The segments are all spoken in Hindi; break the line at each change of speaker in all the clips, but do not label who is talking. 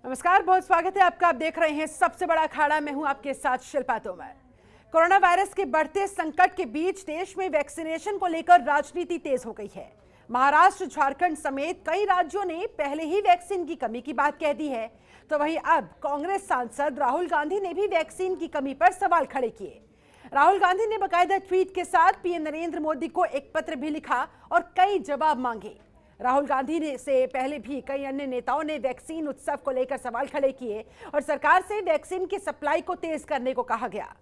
नमस्कार, बहुत स्वागत है आपका। आप देख रहे हैं सबसे बड़ा अखाड़ा। मैं हूं आपके साथ शिल्पा तोमर। कोरोना वायरस के बढ़ते संकट के बीच देश में वैक्सीनेशन को लेकर राजनीति तेज हो गई है। महाराष्ट्र, झारखंड समेत कई राज्यों ने पहले ही वैक्सीन की कमी की बात कह दी है, तो वहीं अब कांग्रेस सांसद राहुल गांधी ने भी वैक्सीन की कमी पर सवाल खड़े किए। राहुल गांधी ने बाकायदा ट्वीट के साथ पीएम नरेंद्र मोदी को एक पत्र भी लिखा और कई जवाब मांगे। राहुल गांधी ने से पहले भी कई अन्य नेताओं ने वैक्सीन उत्सव को लेकर सवाल खड़े किए और सरकार से वैक्सीन की सप्लाई को तेज करने को कहा गया।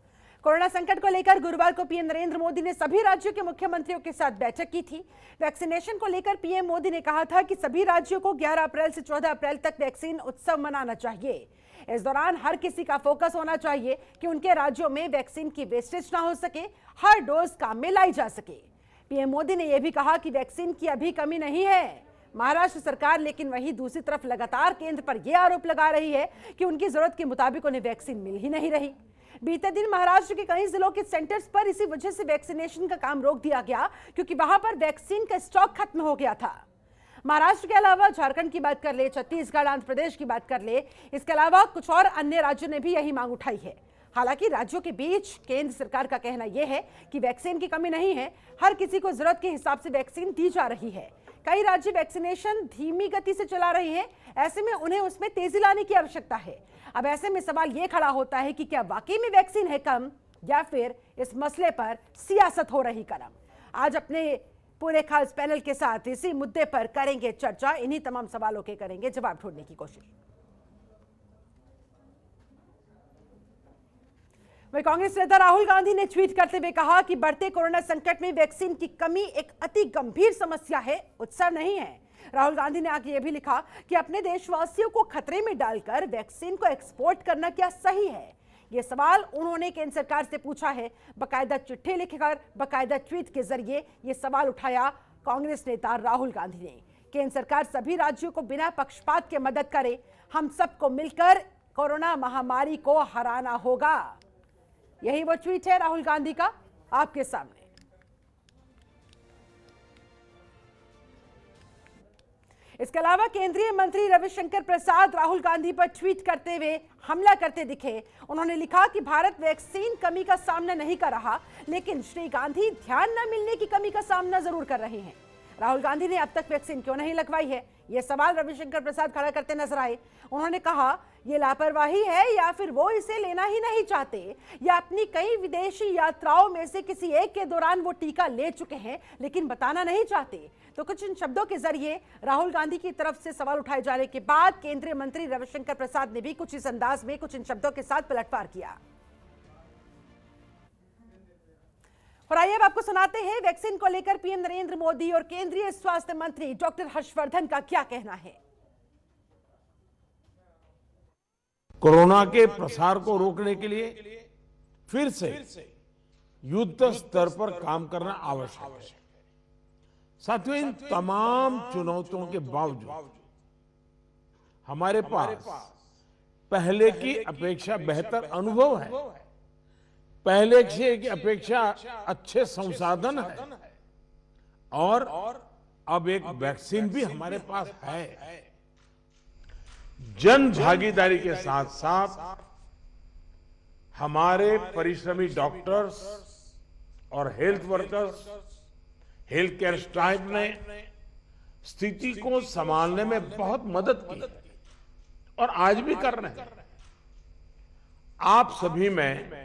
कोरोना संकट को लेकर गुरुवार को पीएम नरेंद्र मोदी ने सभी राज्यों के मुख्यमंत्रियों के साथ बैठक की थी। वैक्सीनेशन को लेकर पीएम मोदी ने कहा था कि सभी राज्यों को 11 अप्रैल से 14 अप्रैल तक वैक्सीन उत्सव मनाना चाहिए। इस दौरान हर किसी का फोकस होना चाहिए कि उनके राज्यों में वैक्सीन की वेस्टेज ना हो सके, हर डोज काम में लाई जा सके। पीएम मोदी ने यह भी कहा कि वैक्सीन की अभी कमी नहीं है। महाराष्ट्र सरकार लेकिन वहीं दूसरी तरफ लगातार केंद्र पर यह आरोप लगा रही है कि उनकी जरूरत के मुताबिक उन्हें वैक्सीन मिल ही नहीं रही। बीते दिन महाराष्ट्र के कई जिलों के सेंटर्स पर इसी वजह से वैक्सीनेशन का काम रोक दिया गया, क्योंकि वहां पर वैक्सीन का स्टॉक खत्म हो गया था। महाराष्ट्र के अलावा झारखंड की बात कर ले, छत्तीसगढ़, आंध्र प्रदेश की बात कर ले, इसके अलावा कुछ और अन्य राज्यों ने भी यही मांग उठाई है। हालांकि राज्यों के बीच केंद्र सरकार का कहना यह है कि वैक्सीन की कमी नहीं है, हर किसी को जरूरत के हिसाब से वैक्सीन दी जा रही है। कई राज्य वैक्सीनेशन धीमी गति से चला रहे हैं, ऐसे में उन्हें उसमें तेजी लाने की आवश्यकता है। अब ऐसे में सवाल यह खड़ा होता है कि क्या वाकई में वैक्सीन है कम, या फिर इस मसले पर सियासत हो रही कदम। आज अपने पूरे खास पैनल के साथ इसी मुद्दे पर करेंगे चर्चा। इन्हीं तमाम सवालों के करेंगे जवाब ढूंढने की कोशिश। वहीं कांग्रेस नेता राहुल गांधी ने ट्वीट करते हुए कहा कि बढ़ते कोरोना संकट में वैक्सीन की कमी एक अति गंभीर समस्या है, उत्सव नहीं है। राहुल गांधी ने आगे यह भी लिखा कि अपने देशवासियों को खतरे में डालकर वैक्सीन को एक्सपोर्ट करना क्या सही है। यह सवाल उन्होंने केंद्र सरकार से पूछा है। बाकायदा चिट्ठी लिखकर, बाकायदा ट्वीट के जरिए यह सवाल उठाया कांग्रेस नेता राहुल गांधी ने। केंद्र सरकार सभी राज्यों को बिना पक्षपात के मदद करे। हम सबको मिलकर कोरोना महामारी को हराना होगा। यही वो ट्वीट है राहुल गांधी का आपके सामने। इसके अलावा केंद्रीय मंत्री रविशंकर प्रसाद राहुल गांधी पर ट्वीट करते हुए हमला करते दिखे। उन्होंने लिखा कि भारत वैक्सीन कमी का सामना नहीं कर रहा, लेकिन श्री गांधी ध्यान न मिलने की कमी का सामना जरूर कर रहे हैं। राहुल गांधी ने अब तक वैक्सीन क्यों नहीं लगवाई है, यह सवाल रविशंकर प्रसाद खड़ा करते नजर आए। उन्होंने कहा यह लापरवाही है, या फिर वो इसे लेना ही नहीं चाहते, या अपनी कई विदेशी यात्राओं में से किसी एक के दौरान वो टीका ले चुके हैं लेकिन बताना नहीं चाहते। तो कुछ इन शब्दों के जरिए राहुल गांधी की तरफ से सवाल उठाए जाने के बाद केंद्रीय मंत्री रविशंकर प्रसाद ने भी कुछ इस अंदाज में, कुछ इन शब्दों के साथ पलटवार किया। और आइए अब आपको सुनाते हैं वैक्सीन को लेकर पीएम नरेंद्र मोदी और केंद्रीय स्वास्थ्य मंत्री डॉक्टर हर्षवर्धन का क्या कहना है।
कोरोना के प्रसार को रोकने के लिए फिर से युद्ध स्तर पर काम करना आवश्यक है। साथियों, इन तमाम चुनौतियों के बावजूद हमारे पास पहले की अपेक्षा बेहतर अनुभव है, पहले की अपेक्षा अच्छे संसाधन है, और अब एक वैक्सीन भी हमारे पास है। जन भागीदारी के साथ साथ हमारे परिश्रमी डॉक्टर्स और health workers, health care staff ने स्थिति को संभालने में बहुत मदद की और आज भी कर रहे हैं। आप सभी में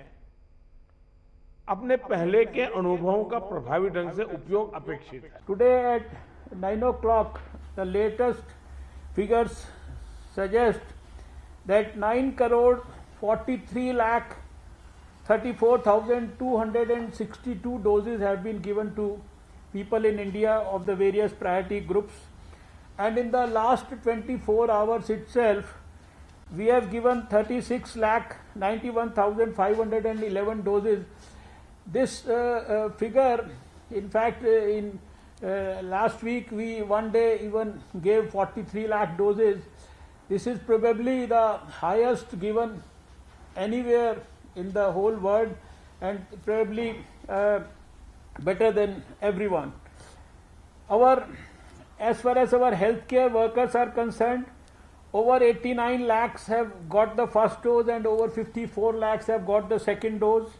अपने पहले के अनुभवों का प्रभावी ढंग से उपयोग अपेक्षित है।
Today at 9 o'clock, the latest figures suggest that 9 crore 43 lakh 34,262 doses have been given to people in India of the various priority groups, and in the last 24 hours itself we have given 36 lakh 91,511 doses. This figure, in fact, in last week we one day even gave 43 lakh doses. This is probably the highest given anywhere in the whole world, and probably better than everyone. As far as our healthcare workers are concerned, over 89 lakhs have got the first dose and over 54 lakhs have got the second dose.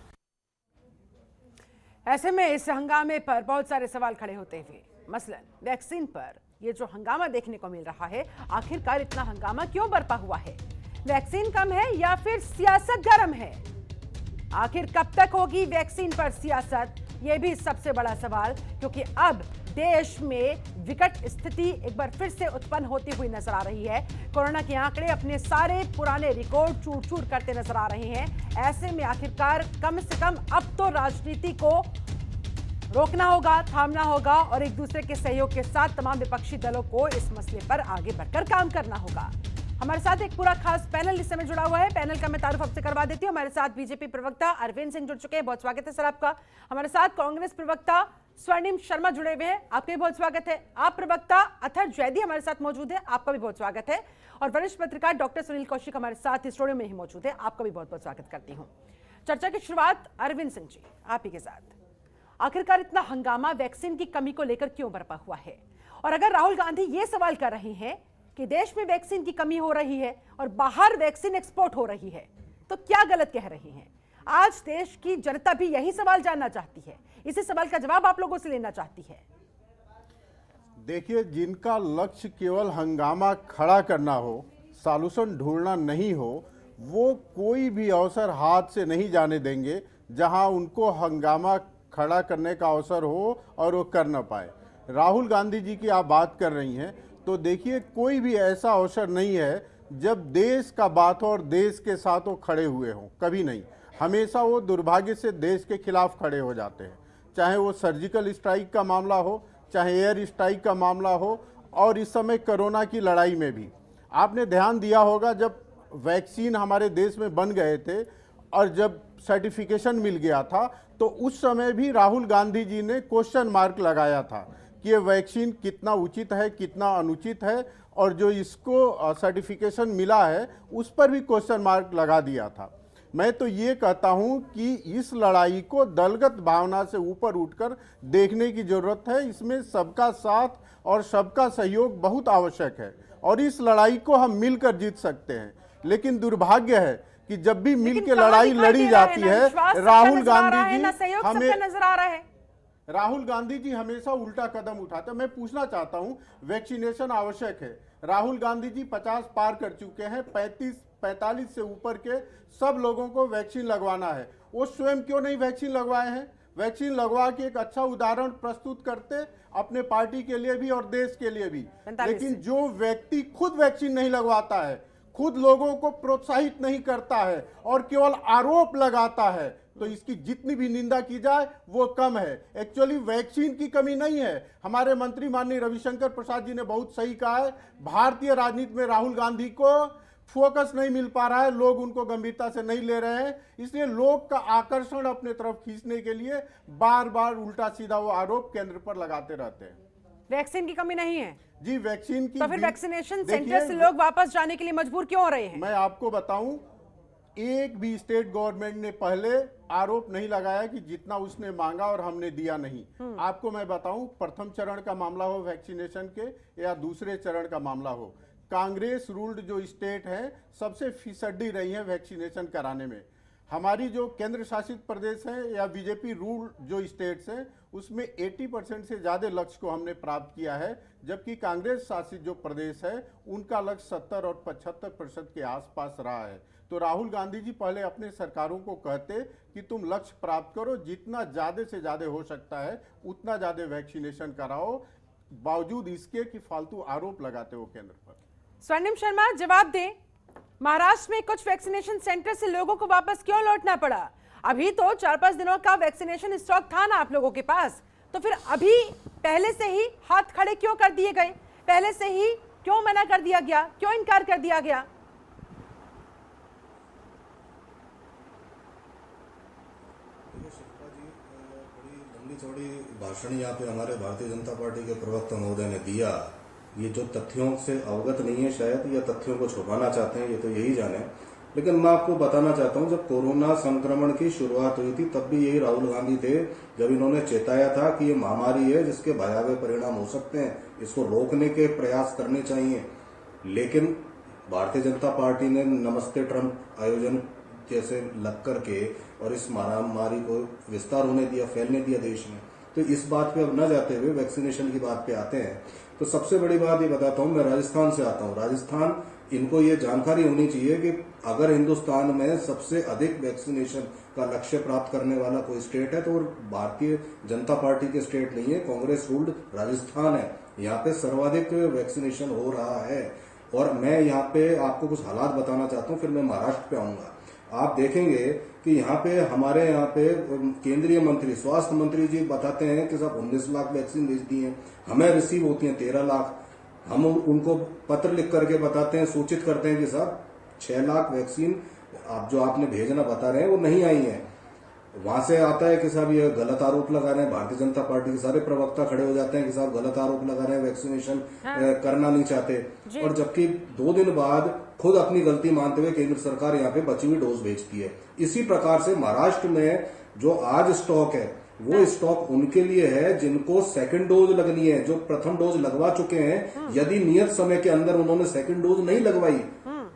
ऐसे में इस हंगामे पर बहुत सारे सवाल खड़े होते हुए, मसलन वैक्सीन पर ये जो हंगामा देखने को मिल रहा है, आखिरकार इतना हंगामा क्यों बरपा हुआ है? वैक्सीन कम है या फिर सियासत गर्म है? आखिर कब तक होगी वैक्सीन पर सियासत? यह भी सबसे बड़ा सवाल, क्योंकि अब देश में विकट स्थिति एक बार फिर से उत्पन्न होती हुई नजर आ रही है। कोरोना के आंकड़े अपने सारे पुराने रिकॉर्ड चूर चूर करते नजर आ रहे हैं। ऐसे में आखिरकार कम से कम अब तो राजनीति को रोकना होगा, थामना होगा और एक दूसरे के सहयोग के साथ तमाम विपक्षी दलों को इस मसले पर आगे बढ़कर काम करना होगा। हमारे साथ एक पूरा खास पैनल इस समय जुड़ा हुआ है। पैनल का मैं तारुफ आपसे करवा देती हूँ। हमारे साथ बीजेपी प्रवक्ता अरविंद सिंह जुड़ चुके हैं, बहुत स्वागत है सर आपका। हमारे साथ कांग्रेस प्रवक्ता स्वर्णिम शर्मा जुड़े हुए हैं, आपका भी बहुत स्वागत है। आप प्रवक्ता अथर जैदी हमारे साथ मौजूद है, आपका भी बहुत स्वागत है। और वरिष्ठ पत्रकार डॉक्टर सुनील कौशिक हमारे साथ स्टूडियो में ही मौजूद है, आपका भी बहुत बहुत स्वागत करती हूँ। चर्चा की शुरुआत अरविंद सिंह जी आप ही के साथ। आखिरकार इतना हंगामा वैक्सीन की कमी को लेकर क्यों बरपा हुआ है? और अगर राहुल गांधी ये सवाल कर रहे हैं कि देश में वैक्सीन की कमी हो रही है और बाहर वैक्सीन एक्सपोर्ट हो रही है, तो क्या गलत कह रही हैं? आज देश की जनता भी यही सवाल जानना चाहती है, इसी सवाल का जवाब आप लोगों से लेना चाहती है।
देखिए, जिनका लक्ष्य केवल हंगामा खड़ा करना हो, सॉल्यूशन ढूंढना नहीं हो, वो कोई भी अवसर हाथ से नहीं जाने देंगे जहां उनको हंगामा खड़ा करने का अवसर हो और वो कर न पाए। राहुल गांधी जी की आप बात कर रही हैं, तो देखिए कोई भी ऐसा अवसर नहीं है जब देश का बात हो और देश के साथ वो खड़े हुए हों, कभी नहीं। हमेशा वो दुर्भाग्य से देश के खिलाफ खड़े हो जाते हैं, चाहे वो सर्जिकल स्ट्राइक का मामला हो, चाहे एयर स्ट्राइक का मामला हो, और इस समय कोरोना की लड़ाई में भी आपने ध्यान दिया होगा, जब वैक्सीन हमारे देश में बन गए थे और जब सर्टिफिकेशन मिल गया था, तो उस समय भी राहुल गांधी जी ने क्वेश्चन मार्क लगाया था कि ये वैक्सीन कितना उचित है, कितना अनुचित है, और जो इसको सर्टिफिकेशन मिला है उस पर भी क्वेश्चन मार्क लगा दिया था। मैं तो ये कहता हूं कि इस लड़ाई को दलगत भावना से ऊपर उठकर देखने की जरूरत है। इसमें सबका साथ और सबका सहयोग बहुत आवश्यक है और इस लड़ाई को हम मिलकर जीत सकते हैं। लेकिन दुर्भाग्य है कि जब भी मिल के लड़ाई लड़ी जाती है, राहुल गांधी जी हमें
नजर आ रहा है,
राहुल गांधी जी हमेशा उल्टा कदम उठाते हैं। मैं पूछना चाहता हूं, वैक्सीनेशन आवश्यक है। राहुल गांधी जी 50 पार कर चुके हैं, 45 से ऊपर के सब लोगों को वैक्सीन लगवाना है। वो स्वयं क्यों नहीं वैक्सीन लगवाए हैं? वैक्सीन लगवा के एक अच्छा उदाहरण प्रस्तुत करते अपने पार्टी के लिए भी और देश के लिए भी। लेकिन जो व्यक्ति खुद वैक्सीन नहीं लगवाता है, खुद लोगों को प्रोत्साहित नहीं करता है और केवल आरोप लगाता है, तो इसकी जितनी भी निंदा की जाए वो कम है। एक्चुअली वैक्सीन की कमी नहीं है। हमारे मंत्री माननीय रविशंकर प्रसाद जी ने बहुत सही कहा है, भारतीय राजनीति में राहुल गांधी को फोकस नहीं मिल पा रहा है, लोग उनको गंभीरता से नहीं ले रहे हैं, इसलिए लोग का आकर्षण अपने तरफ खींचने के लिए बार बार उल्टा सीधा वो आरोप केंद्र पर लगाते रहते हैं।
वैक्सीन की कमी नहीं है
जी, वैक्सीन की,
तो फिर वैक्सीनेशन सेंटर से लोग वापस जाने के लिए मजबूर क्यों हो रहे हैं?
मैं आपको बताऊं, एक भी स्टेट गवर्नमेंट ने पहले आरोप नहीं लगाया कि जितना उसने मांगा और हमने दिया नहीं। आपको मैं बताऊं, प्रथम चरण का मामला हो वैक्सीनेशन के या दूसरे चरण का मामला हो, कांग्रेस रूल्ड जो स्टेट है सबसे फीसदी रही है वैक्सीनेशन कराने में। हमारी जो केंद्र शासित प्रदेश है या बीजेपी रूल जो स्टेट्स हैं, उसमें 80% से ज़्यादा लक्ष्य को हमने प्राप्त किया है, जबकि कांग्रेस शासित जो प्रदेश है उनका लक्ष्य 70 और 75% के आसपास रहा है। तो राहुल गांधी जी पहले अपने सरकारों को कहते कि तुम लक्ष्य प्राप्त करो, जितना ज़्यादा से ज़्यादा हो सकता है उतना ज़्यादा वैक्सीनेशन कराओ, बावजूद इसके कि फालतू आरोप लगाते हो केंद्र पर।
स्वर्णिम शर्मा जवाब दें, महाराष्ट्र में कुछ वैक्सीनेशन सेंटर से लोगों को वापस क्यों लौटना पड़ा? अभी तो 4-5 दिनों का वैक्सीनेशन स्टॉक था ना आप लोगों के पास, तो फिर अभी पहले से ही हाथ खड़े क्यों कर दिए गए? पहले से ही क्यों मना कर दिया गया, क्यों इनकार कर दिया गया?
बड़ी लंबी चौड़ी भाषण यहाँ पे हमारे भारतीय जनता पार्टी के प्रवक्ता महोदय ने दिया। ये जो तथ्यों से अवगत नहीं है शायद, या तथ्यों को छुपाना चाहते हैं, ये तो यही जाने। लेकिन मैं आपको बताना चाहता हूं, जब कोरोना संक्रमण की शुरुआत हुई थी तब भी यही राहुल गांधी थे, जब इन्होंने चेताया था कि ये महामारी है जिसके भयावह परिणाम हो सकते हैं, इसको रोकने के प्रयास करने चाहिए। लेकिन भारतीय जनता पार्टी ने नमस्ते ट्रंप आयोजन जैसे लग करके और इस महामारी को विस्तार होने दिया, फैलने दिया देश में। तो इस बात पे अब न जाते हुए वैक्सीनेशन की बात पे आते हैं। तो सबसे बड़ी बात ये बताता हूं, मैं राजस्थान से आता हूं। राजस्थान, इनको ये जानकारी होनी चाहिए कि अगर हिंदुस्तान में सबसे अधिक वैक्सीनेशन का लक्ष्य प्राप्त करने वाला कोई स्टेट है तो वो भारतीय जनता पार्टी के स्टेट नहीं है, कांग्रेस रूल्ड राजस्थान है। यहाँ पे सर्वाधिक वैक्सीनेशन हो रहा है। और मैं यहाँ पे आपको कुछ हालात बताना चाहता हूँ, फिर मैं महाराष्ट्र पे आऊंगा। आप देखेंगे कि यहाँ पे हमारे यहाँ पे केंद्रीय मंत्री, स्वास्थ्य मंत्री जी बताते हैं कि साहब 19 लाख वैक्सीन भेज दी है, हमें रिसीव होती है 13 लाख। हम उनको पत्र लिख करके बताते हैं, सूचित करते हैं कि साहब 6 लाख वैक्सीन आप जो आपने भेजना बता रहे हैं वो नहीं आई है। वहां से आता है कि साहब ये गलत आरोप लगा रहे हैं। भारतीय जनता पार्टी के सारे प्रवक्ता खड़े हो जाते हैं कि साहब गलत आरोप लगा रहे हैं, वैक्सीनेशन करना नहीं चाहते। और जबकि 2 दिन बाद खुद अपनी गलती मानते हुए केंद्र सरकार यहाँ पे बची हुई डोज भेजती है। इसी प्रकार से महाराष्ट्र में जो आज स्टॉक है वो स्टॉक उनके लिए है जिनको सेकंड डोज लगनी है, जो प्रथम डोज लगवा चुके हैं। यदि नियत समय के अंदर उन्होंने सेकंड डोज नहीं लगवाई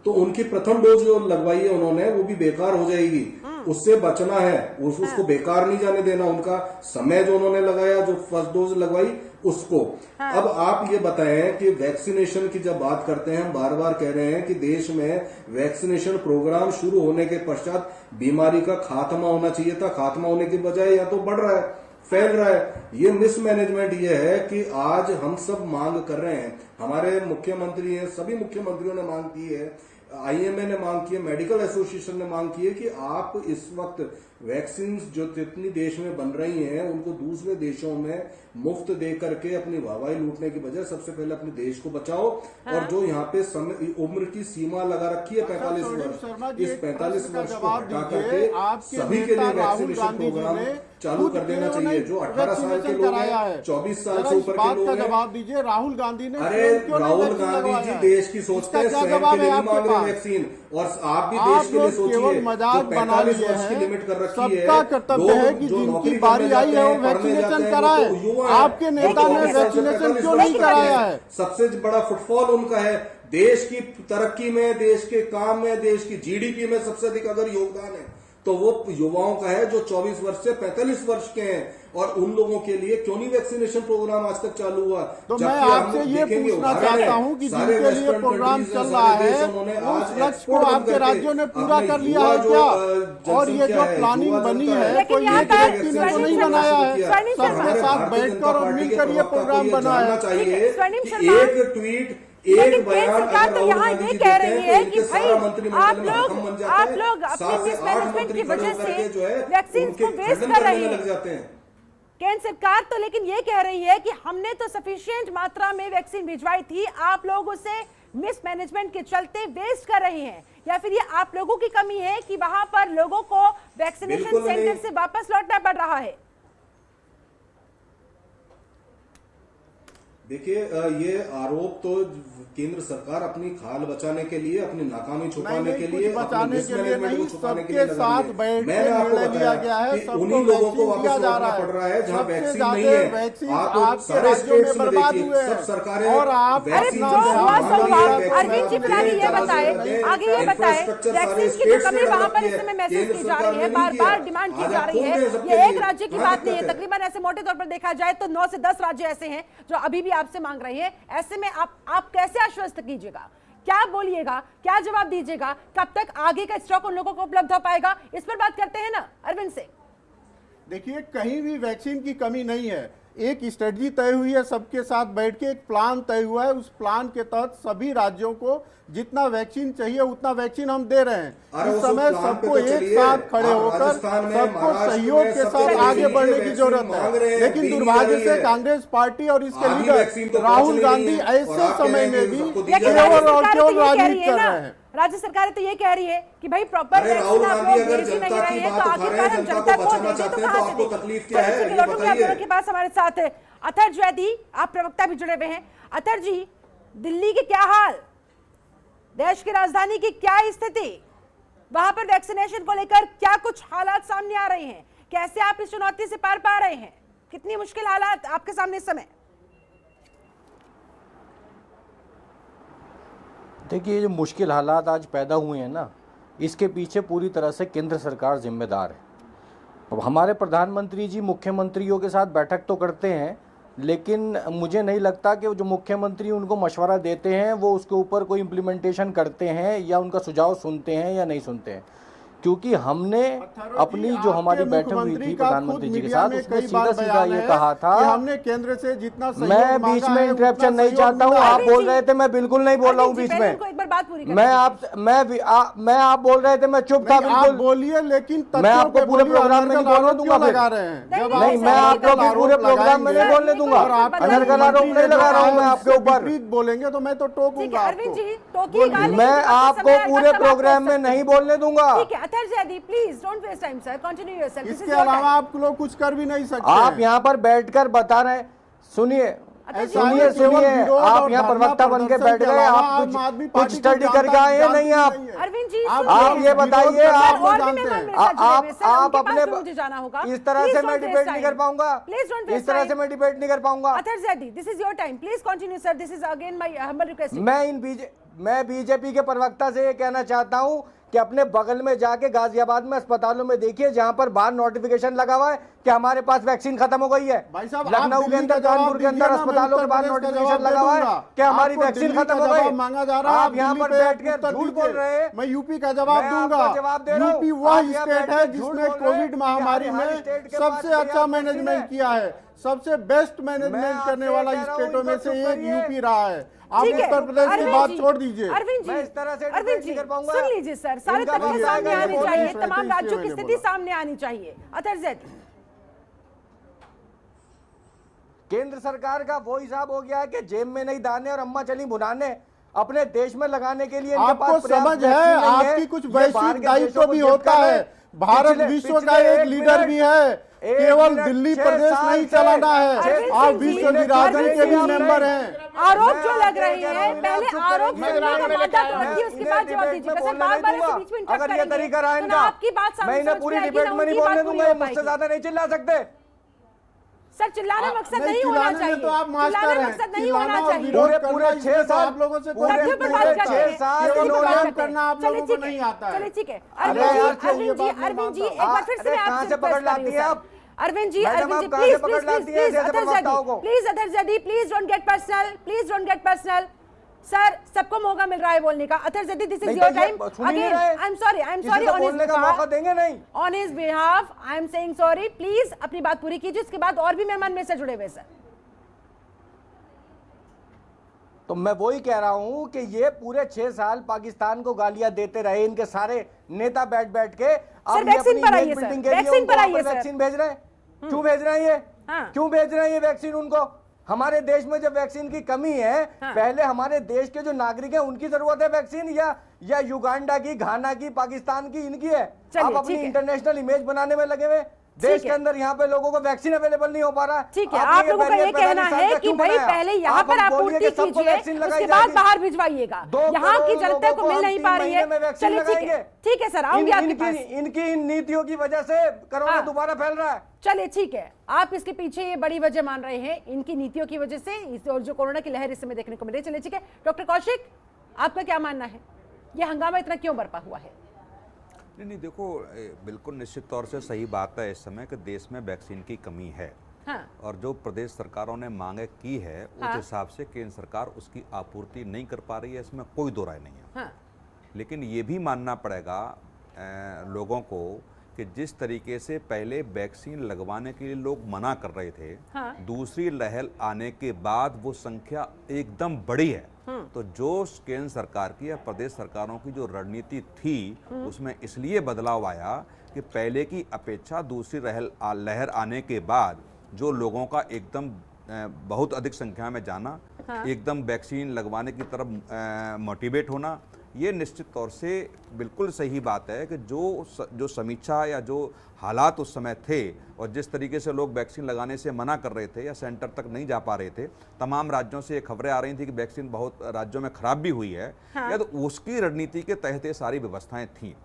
तो उनकी प्रथम डोज जो लगवाई है उन्होंने वो भी बेकार हो जाएगी। उससे बचना है, उसको बेकार नहीं जाने देना। उनका समय जो उन्होंने लगाया, जो फर्स्ट डोज लगवाई उसको। अब आप ये बताएं कि वैक्सीनेशन की जब बात करते हैं, हम बार बार कह रहे हैं कि देश में वैक्सीनेशन प्रोग्राम शुरू होने के पश्चात बीमारी का खात्मा होना चाहिए था। खात्मा होने की बजाय या तो बढ़ रहा है, फैल रहा है। ये मिसमैनेजमेंट ये है कि आज हम सब मांग कर रहे हैं, हमारे मुख्यमंत्री हैं, सभी मुख्यमंत्रियों ने मांग की है, आईएमए ने मांग की है, मेडिकल एसोसिएशन ने मांग की है कि आप इस वक्त वैक्सीन जो जितनी देश में बन रही हैं उनको दूसरे देशों में मुफ्त दे करके अपनी वाहवाही लूटने की बजाय सबसे पहले अपने देश को बचाओ। और जो यहाँ पे उम्र की सीमा लगा रखी है 45 वर्ष, इस 45 वर्ष को हटा करके सभी के लिए वैक्सीनेशन प्रोग्राम चालू कर देना चाहिए। जो 18 साल के लोग हैं, 24 साल से ऊपर के लोग हैं।
जवाब दीजिए, राहुल गांधी ने।
अरे राहुल गांधी जी देश की सोचते हैं, स्वयं के लिए नहीं मांग रहे वैक्सीन। और आप भी देश के लिए सोचिए,
मजाक बना लिए हैं।
की लिमिट कर रखी है।
सबका कर्तव्य है कि जिनकी बारी आई है वो वैक्सीनेशन कराए। आपके नेता ने वैक्सीनेशन क्यों नहीं कराया है?
सबसे बड़ा फुटफॉल उनका है देश की तरक्की में, देश के काम में, देश की जीडीपी में सबसे अधिक अगर योगदान है तो वो युवाओं का है जो 24 वर्ष से 45 वर्ष के हैं। और उन लोगों के लिए क्यों नहीं वैक्सीनेशन प्रोग्राम आज तक चालू हुआ?
तो मैं आपसे ये पूछना चाहता हूं कि जिनके लिए प्रोग्राम चल रहा है उस लक्ष्य को आपके राज्यों ने पूरा कर लिया है क्या? और ये जो प्लानिंग बनी है कोई एक व्यक्ति ने तो नहीं बनाया है, सबके साथ बैठकर और मिलकर ये प्रोग्राम बना है।
एक ट्वीट,
लेकिन केंद्र सरकार तो यहाँ ये कह रही है कि भाई आप लोग अपने मिसमैनेजमेंट की वजह से वैक्सीन को वेस्ट कर रहे हैं। केंद्र सरकार तो लेकिन ये कह रही है कि हमने तो सफिशिएंट मात्रा में वैक्सीन भिजवाई थी, आप लोग उसे मिसमैनेजमेंट के चलते वेस्ट कर रहे हैं। या फिर ये आप लोगों की कमी है कि वहां पर लोगों को वैक्सीनेशन सेंटर से वापस लौटना पड़ रहा है।
देखिए, ये आरोप तो केंद्र सरकार अपनी खाल बचाने के लिए, अपनी नाकामी छुपाने के लिए,
बचाने के लिए नहीं, सबके साथ बैठ
मैंने आपको
लिया गया है।
कि उन्हीं लोगों को वापस लौटना पड़ रहा है जहां वैक्सीन नहीं है। आप सारे स्टेट्स में देखिए, सब सरकारें
और आप
अरविंद जी फिलहाल ये बताए, आगे ये बताए वैक्सीन की जो कमी वहां पर इस समय महसूस की जा रही है, बार बार डिमांड की जा रही है। ये एक राज्य की बात नहीं है, तकरीबन ऐसे मोटे तौर पर देखा जाए तो 9 से 10 राज्य ऐसे हैं जो अभी भी आपसे मांग रहे हैं। ऐसे में आप कैसे आश्वस्त कीजिएगा, क्या बोलिएगा, क्या जवाब दीजिएगा, कब तक आगे का स्टॉक उन लोगों को उपलब्ध हो पाएगा? इस पर बात करते हैं ना अरविंद से।
देखिए, कहीं भी वैक्सीन की कमी नहीं है। एक स्ट्रेटजी तय हुई है, सबके साथ बैठ के एक प्लान तय हुआ है। उस प्लान के तहत सभी राज्यों को जितना वैक्सीन चाहिए उतना वैक्सीन हम दे रहे हैं। इस समय सबको एक साथ खड़े होकर सबको सहयोग के साथ आगे बढ़ने की जरूरत है। लेकिन दुर्भाग्य से कांग्रेस पार्टी और इसके लीडर राहुल गांधी ऐसे समय में भी केवल और केवल राजनीति कर रहे हैं।
राज्य सरकार तो ये कह रही है कि भाई प्रॉपर वैक्सीन आप लोग भेज ही नहीं रहे हैं, तो आखिरकार हम जनता को दे दें तो कहां से दें?
तकलीफ क्या है ये
आप लोगों के पास हमारे साथ अतर जैदी, आप प्रवक्ता भी जुड़े हुए हैं। अतर जी, दिल्ली के क्या हाल, देश की राजधानी की क्या स्थिति, वहां पर वैक्सीनेशन को लेकर क्या कुछ हालात सामने आ रहे हैं, कैसे आप इस चुनौती से पार पा रहे हैं, कितनी मुश्किल हालात आपके सामने इस समय?
देखिए, ये जो मुश्किल हालात आज पैदा हुए हैं ना, इसके पीछे पूरी तरह से केंद्र सरकार जिम्मेदार है। अब हमारे प्रधानमंत्री जी मुख्यमंत्रियों के साथ बैठक तो करते हैं, लेकिन मुझे नहीं लगता कि जो मुख्यमंत्री उनको मशवरा देते हैं वो उसके ऊपर कोई इम्प्लीमेंटेशन करते हैं या उनका सुझाव सुनते हैं या नहीं सुनते हैं। क्योंकि हमने अपनी जो हमारी बैठक हुई थी प्रधानमंत्री जी के साथ, उसमें सीधा सीधा ये कहा था
कि हमने केंद्र से जितना
मैं बीच में इंटरप्शन नहीं चाहता हूँ। आप बोल रहे थे, मैं बिल्कुल नहीं बोल रहा हूँ बीच में। मैं आप बोल रहे थे, मैं चुप था बिल्कुल।
बोलिए, लेकिन
मैं आपको पूरे प्रोग्राम में नहीं बोलने दूंगा।
लगा रहे हैं
नहीं, मैं आपको पूरे प्रोग्राम में नहीं बोलने दूंगा। अनर्गल आरोप नहीं लगा रहा हूँ मैं आपके ऊपर।
बोलेंगे तो मैं तो टोकूंगा।
मैं आपको पूरे प्रोग्राम में नहीं बोलने दूंगा।
Please don't waste time sir, continue yourself.
इसके अलावा आप लोग कुछ कर भी नहीं सकते।
आप यहाँ पर बैठकर बता रहे हैं, सुनिए सुनिए सुनिए, आप यहाँ प्रवक्ता बन के बैठ गए, आप कुछ स्टडी करके आए हैं नहीं? आप
अरविंद जी
आप ये बताइए, आप अपने
मुझे जाना होगा।
इस तरह से मैं डिबेट नहीं कर पाऊंगा, इस तरह से मैं डिबेट नहीं कर पाऊंगा।
Athar Zaidi, this is your time, please continue sir, this is again my humble request.
मैं बीजेपी के प्रवक्ता से ये कहना चाहता हूँ कि अपने बगल में जाके गाजियाबाद में अस्पतालों में देखिए, जहां पर बाहर नोटिफिकेशन लगा हुआ है कि हमारे पास वैक्सीन खत्म हो गई है। लखनऊ के अंदर, कानपुर के अंदर अस्पतालों के बाहर नोटिफिकेशन लगा हुआ है कि हमारी वैक्सीन खत्म हो गई।
मांगा जा रहा है,
आप यहाँ पर बैठ के झूठ बोल रहे हैं।
मैं यूपी का जवाब दूंगा। यूपी वह स्टेट है जिसने कोविड महामारी में सबसे अच्छा मैनेजमेंट किया है, सबसे बेस्ट मैनेजमेंट करने वाला स्टेटों में से एक यूपी रहा है। आप उत्तर प्रदेश की बात छोड़ दीजिए।
अरविंद जी सुन लीजिए सर, सारे तथ्य सामने आने चाहिए, तमाम राज्यों की स्थिति सामने आनी चाहिए। अतहर ज़ैदी,
केंद्र सरकार का वो हिसाब हो गया है कि जेब में नहीं दाने और अम्मा चली भुनाने, अपने देश में लगाने के लिए
आपको समझ है, आपकी कुछ वैश्विक दायित्व भी होता है। भारत विश्व का एक लीडर भी है, केवल दिल्ली प्रदेश नहीं चलाना है, आप विश्व की राजनीति के भी मेंबर हैं।
आरोप जो लग रहे हैं, पहले आरोप सुनने का मादा तो रखिए, उसके बाद जवाब दीजिएगा सर। बार-बार ऐसे बीच में इंटरप्ट
अगर ये तरीका रहा इनका,
आपकी बात
मैं इन्हें पूरी डिबेट में नहीं बोलने दूंगा। मुझसे ज्यादा नहीं चिल्ला सकते
सर। चिल्लाना मकसद नहीं होना चाहिए,
तो आप मास्टर हैं,
मकसद नहीं होना चाहिए।
पूरे 6 साल
आप लोगों से
पूरे 6 साल
करना आप लोगों को नहीं आता है।
चलिए ठीक है। अरविंद जी एक बार फिर से मैं आपसे
पकड़ लाती है आप।
Arvind ji please Athar Zaidi, please don't get personal. Sir, सबको मौका मिल रहा है बोलने का। Athar Zaidi, this is your time. Again I am sorry
बोलने का मौका देंगे नहीं।
On his behalf I am saying sorry. Please अपनी बात पूरी कीजिए, उसके बाद और भी मेहमान मेरे से जुड़े हुए सर।
तो मैं वही कह रहा हूं कि ये पूरे 6 साल पाकिस्तान को गालियां देते रहे इनके सारे नेता बैठ के।
सर वैक्सीन पर आइए सर, वैक्सीन पर आइए सर।
वैक्सीन भेज रहे हैं, क्यों भेज रहे हैं ये? क्यों भेज रहे हैं ये वैक्सीन उनको? हमारे देश में जब वैक्सीन की कमी है, पहले हमारे देश के जो नागरिक हैं उनकी जरूरत है वैक्सीन, या युगांडा की, घाना की, पाकिस्तान की, इनकी है? आप अपनी इंटरनेशनल इमेज बनाने में लगे हुए। देश के अंदर यहाँ पे लोगों को वैक्सीन अवेलेबल नहीं हो पा रहा।
ठीक है, आप लोगों का ये कहना है कि भाई पहले यहाँ पर आप पूर्ति कीजिए, उसके बाद बाहर भिजवाइएगा। यहाँ की जनता को मिल नहीं पा रही है। चलिए ठीक है सर, आऊंगी आपके पास।
इनकी इन नीतियों की वजह से कोरोना दोबारा फैल रहा है।
चलिए ठीक है, आप इसके पीछे ये बड़ी वजह मान रहे हैं, इनकी नीतियों की वजह से, और जो कोरोना की लहर इस समय देखने को मिल रही है। चलिए ठीक है, डॉक्टर कौशिक, आपका क्या मानना है, ये हंगामा इतना क्यों बरपा हुआ है?
नहीं, देखो, बिल्कुल निश्चित तौर से सही बात है इस समय कि देश में वैक्सीन की कमी है। और जो प्रदेश सरकारों ने मांगे की है, उस हिसाब से केंद्र सरकार उसकी आपूर्ति नहीं कर पा रही है, इसमें कोई दो राय नहीं है। लेकिन ये भी मानना पड़ेगा लोगों को कि जिस तरीके से पहले वैक्सीन लगवाने के लिए लोग मना कर रहे थे, दूसरी लहर आने के बाद वो संख्या एकदम बढ़ी है। तो जो केंद्र सरकार की या प्रदेश सरकारों की जो रणनीति थी, उसमें इसलिए बदलाव आया कि पहले की अपेक्षा दूसरी लहर आने के बाद जो लोगों का एकदम बहुत अधिक संख्या में जाना, एकदम वैक्सीन लगवाने की तरफ मोटिवेट होना, ये निश्चित तौर से बिल्कुल सही बात है कि जो समीक्षा या जो हालात उस समय थे और जिस तरीके से लोग वैक्सीन लगाने से मना कर रहे थे या सेंटर तक नहीं जा पा रहे थे, तमाम राज्यों से ये खबरें आ रही थी कि वैक्सीन बहुत राज्यों में खराब भी हुई है, या तो उसकी रणनीति के तहत ये सारी व्यवस्थाएं थी।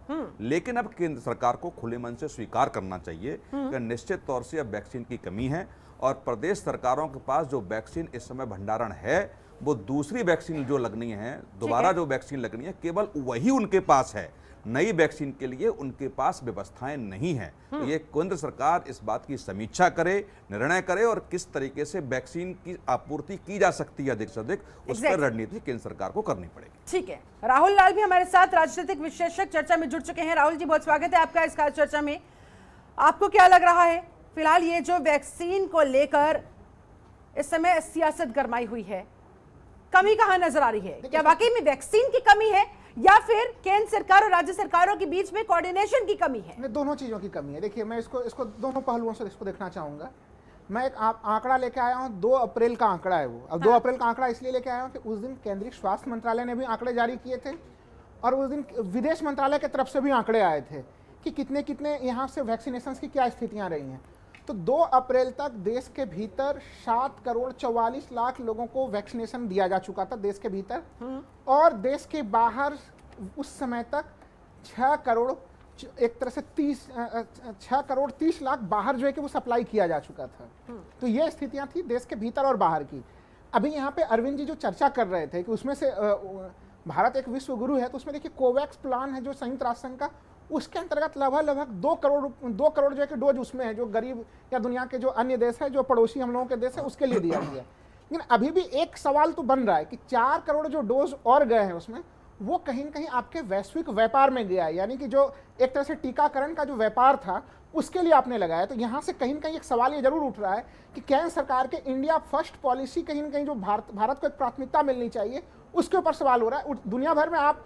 लेकिन अब केंद्र सरकार को खुले मन से स्वीकार करना चाहिए कि निश्चित तौर से अब वैक्सीन की कमी है और प्रदेश सरकारों के पास जो वैक्सीन इस समय भंडारण है वो दूसरी वैक्सीन जो लगनी है, दोबारा जो वैक्सीन लगनी है, केवल वही उनके पास है। नई वैक्सीन के लिए उनके पास व्यवस्थाएं नहीं है। तो ये केंद्र सरकार इस बात की समीक्षा करे, निर्णय करे और किस तरीके से वैक्सीन की आपूर्ति की जा सकती है अधिक से अधिक, उस पर रणनीति केंद्र सरकार को करनी पड़ेगी।
ठीक है, राहुल लाल भी हमारे साथ राजनीतिक विश्लेषक चर्चा में जुड़ चुके हैं। राहुल जी, बहुत स्वागत है आपका इस खास चर्चा में। आपको क्या लग रहा है फिलहाल ये जो वैक्सीन को लेकर इस समय सियासत गरमाई हुई है, कमी कहां नजर आ रही है? क्या वाकई में वैक्सीन की कमी है या फिर केंद्र सरकार और राज्य सरकारों के बीच में कोऑर्डिनेशन की कमी है?
दोनों चीजों की कमी है। देखिए, मैं इसको दोनों पहलुओं से इसको देखना चाहूंगा। मैं एक आंकड़ा लेके आया हूं, 2 अप्रैल का आंकड़ा है वो। अब 2 अप्रैल का आंकड़ा इसलिए लेके आया हूं कि उस दिन केंद्रीय स्वास्थ्य मंत्रालय ने भी आंकड़े जारी किए थे और उस दिन विदेश मंत्रालय की तरफ से भी आंकड़े आए थे कि कितने कितने यहाँ से वैक्सीनेशन की क्या स्थितियां रही हैं। तो 2 अप्रैल तक देश के भीतर 7,44,00,000 लोगों को वैक्सीनेशन दिया जा चुका था देश के भीतर, और देश के बाहर उस समय तक 6 करोड़ एक तरह से 6 करोड़ 30 लाख बाहर जो है कि वो सप्लाई किया जा चुका था। तो ये स्थितियां थी देश के भीतर और बाहर की। अभी यहाँ पे अरविंद जी जो चर्चा कर रहे थे कि उसमें से भारत एक विश्व गुरु है, तो उसमें देखिए कोवैक्स प्लान है जो संयुक्त राष्ट्र संघ का, उसके अंतर्गत लगभग 2 करोड़ जो है कि डोज उसमें है जो गरीब या दुनिया के जो अन्य देश है, जो पड़ोसी हम लोगों के देश है, उसके लिए दिया गया। लेकिन अभी भी एक सवाल तो बन रहा है कि 4 करोड़ जो डोज और गए हैं उसमें, वो कहीं न कहीं आपके वैश्विक व्यापार में गया है, यानी कि जो एक तरह से टीकाकरण का जो व्यापार था उसके लिए आपने लगाया। तो यहाँ से कहीं न कहीं एक सवाल ये जरूर उठ रहा है कि केंद्र सरकार के इंडिया फर्स्ट पॉलिसी कहीं न कहीं जो भारत को एक प्राथमिकता मिलनी चाहिए, उसके ऊपर सवाल हो रहा है। दुनिया भर में आप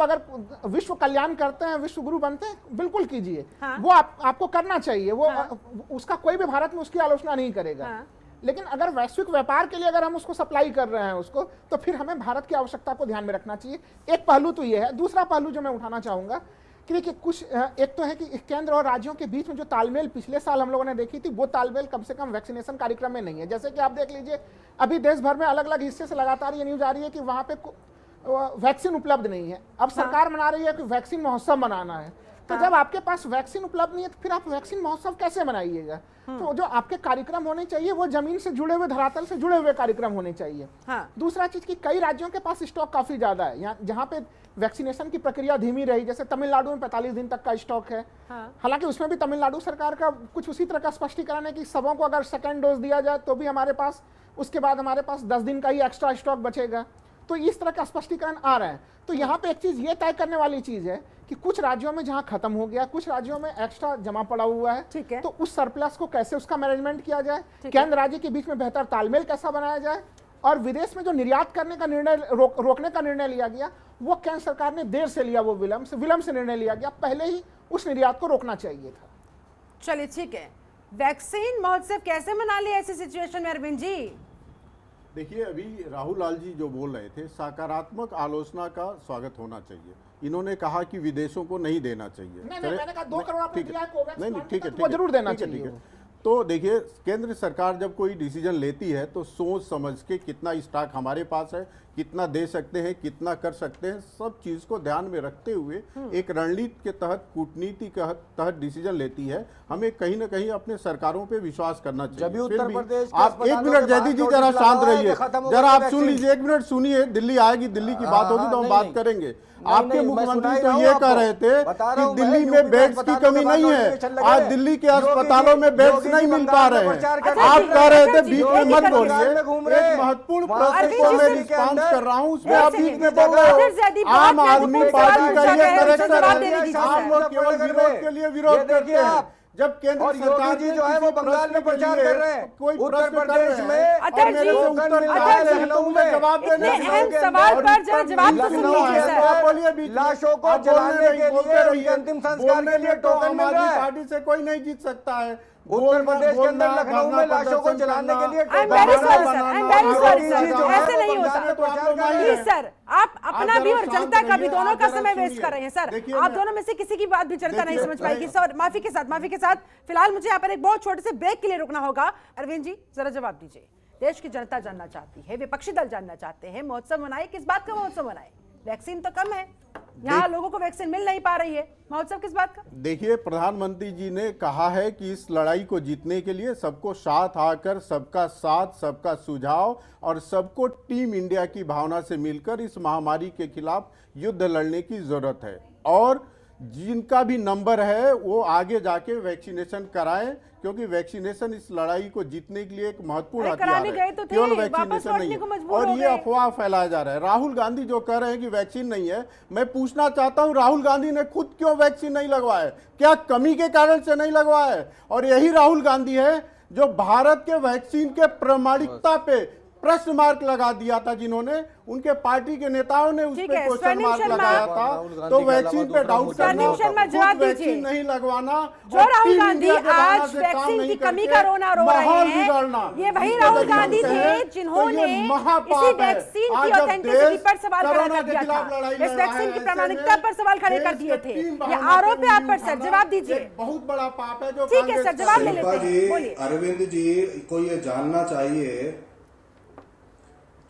अगर विश्व कल्याण करते हैं, विश्व गुरु बनते हैं, बिल्कुल कीजिए। हाँ। वो आपको करना चाहिए, वो हाँ। उसका कोई भी भारत में उसकी आलोचना नहीं करेगा। हाँ। लेकिन अगर वैश्विक व्यापार के लिए अगर हम उसको सप्लाई कर रहे हैं उसको, तो फिर हमें भारत की आवश्यकता को ध्यान में रखना चाहिए। एक पहलू तो ये है। दूसरा पहलू जो मैं उठाना चाहूंगा कि देखिए, कुछ एक तो है कि केंद्र और राज्यों के बीच में जो तालमेल पिछले साल हम लोगों ने देखी थी, वो तालमेल कम से कम वैक्सीनेशन कार्यक्रम में नहीं है। जैसे कि आप देख लीजिए, अभी देश भर में अलग अलग हिस्से से लगातार ये न्यूज आ रही है कि वहां पे वैक्सीन उपलब्ध नहीं है। अब सरकार मना रही है कि वैक्सीन महोत्सव मनाना है। तो जब आपके पास वैक्सीन उपलब्ध नहीं है, तो फिर आप वैक्सीन महोत्सव कैसे मनाइएगा? तो जो आपके कार्यक्रम होने चाहिए वो जमीन से जुड़े हुए, धरातल से जुड़े हुए कार्यक्रम होने चाहिए। दूसरा चीज कि कई राज्यों के पास स्टॉक काफी ज्यादा है, यहाँ जहाँ पे वैक्सीनेशन की प्रक्रिया धीमी रही, जैसे तमिलनाडु में 45 दिन तक का स्टॉक है। हालांकि उसमें भी तमिलनाडु सरकार का कुछ उसी तरह का स्पष्टीकरण है कि सबों को अगर सेकेंड डोज दिया जाए तो भी हमारे पास उसके बाद हमारे पास 10 दिन का ही एक्स्ट्रा स्टॉक बचेगा। तो इस तरह का स्पष्टीकरण आ रहा है। तो यहाँ पे एक चीज ये तय करने वाली चीज है कि कुछ राज्यों में जहां खत्म हो गया, कुछ राज्यों में एक्स्ट्रा जमा पड़ा हुआ है, ठीक है, तो उस सरप्लस को कैसे उसका मैनेजमेंट किया जाए, केंद्र राज्य के बीच में बेहतर तालमेल कैसा बनाया जाए, और विदेश में जो निर्यात करने का निर्णय रोकने का निर्णय लिया गया, वो केंद्र सरकार ने देर से लिया, वो विलंब से निर्णय लिया गया। पहले ही उस निर्यात को रोकना चाहिए था।
चलिए ठीक है, वैक्सीन महोत्सव कैसे मना लिया ऐसी सिचुएशन में अरविंद जी?
देखिए, अभी राहुल लाल जी जो बोल रहे थे, सकारात्मक आलोचना का स्वागत होना चाहिए। इन्होंने कहा कि विदेशों को नहीं देना चाहिए।
मैंने कहा 2 करोड़ आपने दिया है कोवैक्स,
नहीं ठीक है,
वो जरूर देना चाहिए।
तो देखिए, केंद्र सरकार जब कोई डिसीजन लेती है तो सोच समझ के कितना स्टॉक हमारे पास है, कितना दे सकते हैं, कितना कर सकते हैं, सब चीज को ध्यान में रखते हुए एक रणनीति के तहत, कूटनीति के तहत डिसीजन लेती है। हमें कहीं ना कहीं अपने सरकारों पे विश्वास करना चाहिए।
उत्तर प्रदेश
आप 1 मिनट जयदीप जी जरा शांत रहिए, जरा आप सुन लीजिए, 1 मिनट सुनिए। दिल्ली आएगी, दिल्ली की बात होगी तो हम बात करेंगे। आपके मुख्यमंत्री तो ये कह रहे थे कि दिल्ली में बेड्स की कमी नहीं है। आज दिल्ली के अस्पतालों में बेड्स नहीं मिल पा रहे हैं। आप कह रहे थे, बीच में मत बोलिए। एक महत्वपूर्ण प्रश्न को मैं रिस्पॉन्स कर रहा हूँ, उसमें आप बीच में बोल रहे हो। आम आदमी पार्टी का ये कैरेक्टर है, आप लोग केवल विरोध के लिए विरोध करते हैं। जब केंद्र सरकार
जी जो है वो बंगाल में प्रचार कर रहे हैं,
कोई
उत्तर प्रदेश में
जवाब देने अहम सवाल पर जवाब तो सुन लीजिए सर।
लाशों को जलाने के लिए, उनके अंतिम संस्कार के लिए टोकन मिल रहा है।
पार्टी से कोई नहीं जीत सकता है।
उत्तर प्रदेश के अंदर लखनऊ में लाशों को जलाने के लिए
ऐसे नहीं होता। प्लीज सर, आप अपना भी और जनता का भी, दोनों का समय वेस्ट कर रहे हैं सर। आप दोनों में से किसी की बात भी जनता नहीं समझ पाएगी सर। माफी के साथ फिलहाल मुझे यहाँ पर एक बहुत छोटे से ब्रेक के लिए रुकना होगा। अरविंद जी जरा जवाब दीजिए। देश की जनता जानना चाहती है, विपक्षी दल जानना चाहते हैं, महोत्सव मनाए, किस बात का महोत्सव मनाए? वैक्सीन तो कम है। यहाँ लोगों को वैक्सीन मिल नहीं पा रही है। महोत्सव किस बात का?
देखिए, प्रधानमंत्री जी ने कहा है कि इस लड़ाई को जीतने के लिए सबको साथ आकर, सबका साथ, सबका सुझाव और सबको टीम इंडिया की भावना से मिलकर इस महामारी के खिलाफ युद्ध लड़ने की जरूरत है। और जिनका भी नंबर है वो आगे जाके वैक्सीनेशन कराएं, क्योंकि वैक्सीनेशन इस लड़ाई को जीतने के लिए एक महत्वपूर्ण हथियार है।
तो
केवल वैक्सीनेशन नहीं है। और ये अफवाह फैलाया जा रहा है। राहुल गांधी जो कह रहे हैं कि वैक्सीन नहीं है, मैं पूछना चाहता हूं राहुल गांधी ने खुद क्यों वैक्सीन नहीं लगवाया? क्या कमी के कारण से नहीं लगवाया है? और यही राहुल गांधी है जो भारत के वैक्सीन के प्रामाणिकता पे प्रश्न मार्क लगा दिया था, जिन्होंने उनके पार्टी के नेताओं ने उस पर क्वेश्चन मार्क लगाया था। तो वैक्सीन पे डाउट करना, वैक्सीन नहीं लगवाना,
जो राहुल गांधी आज वैक्सीन की कमी का रोना रो रहे हैं, ये वही राहुल गांधी थे जिन्होंने इसी वैक्सीन की ऑथेंटिसिटी पर सवाल खड़ा कर दिया था, इस वैक्सीन की प्रामाणिकता पर सवाल खड़े कर दिए थे। ये आरोप है आप पर सर, जवाब दीजिए।
बहुत बड़ा पाप है जो।
ठीक है सर, जवाब ले लेते हैं, बोलिए।
अरविंद जी को ये जानना चाहिए,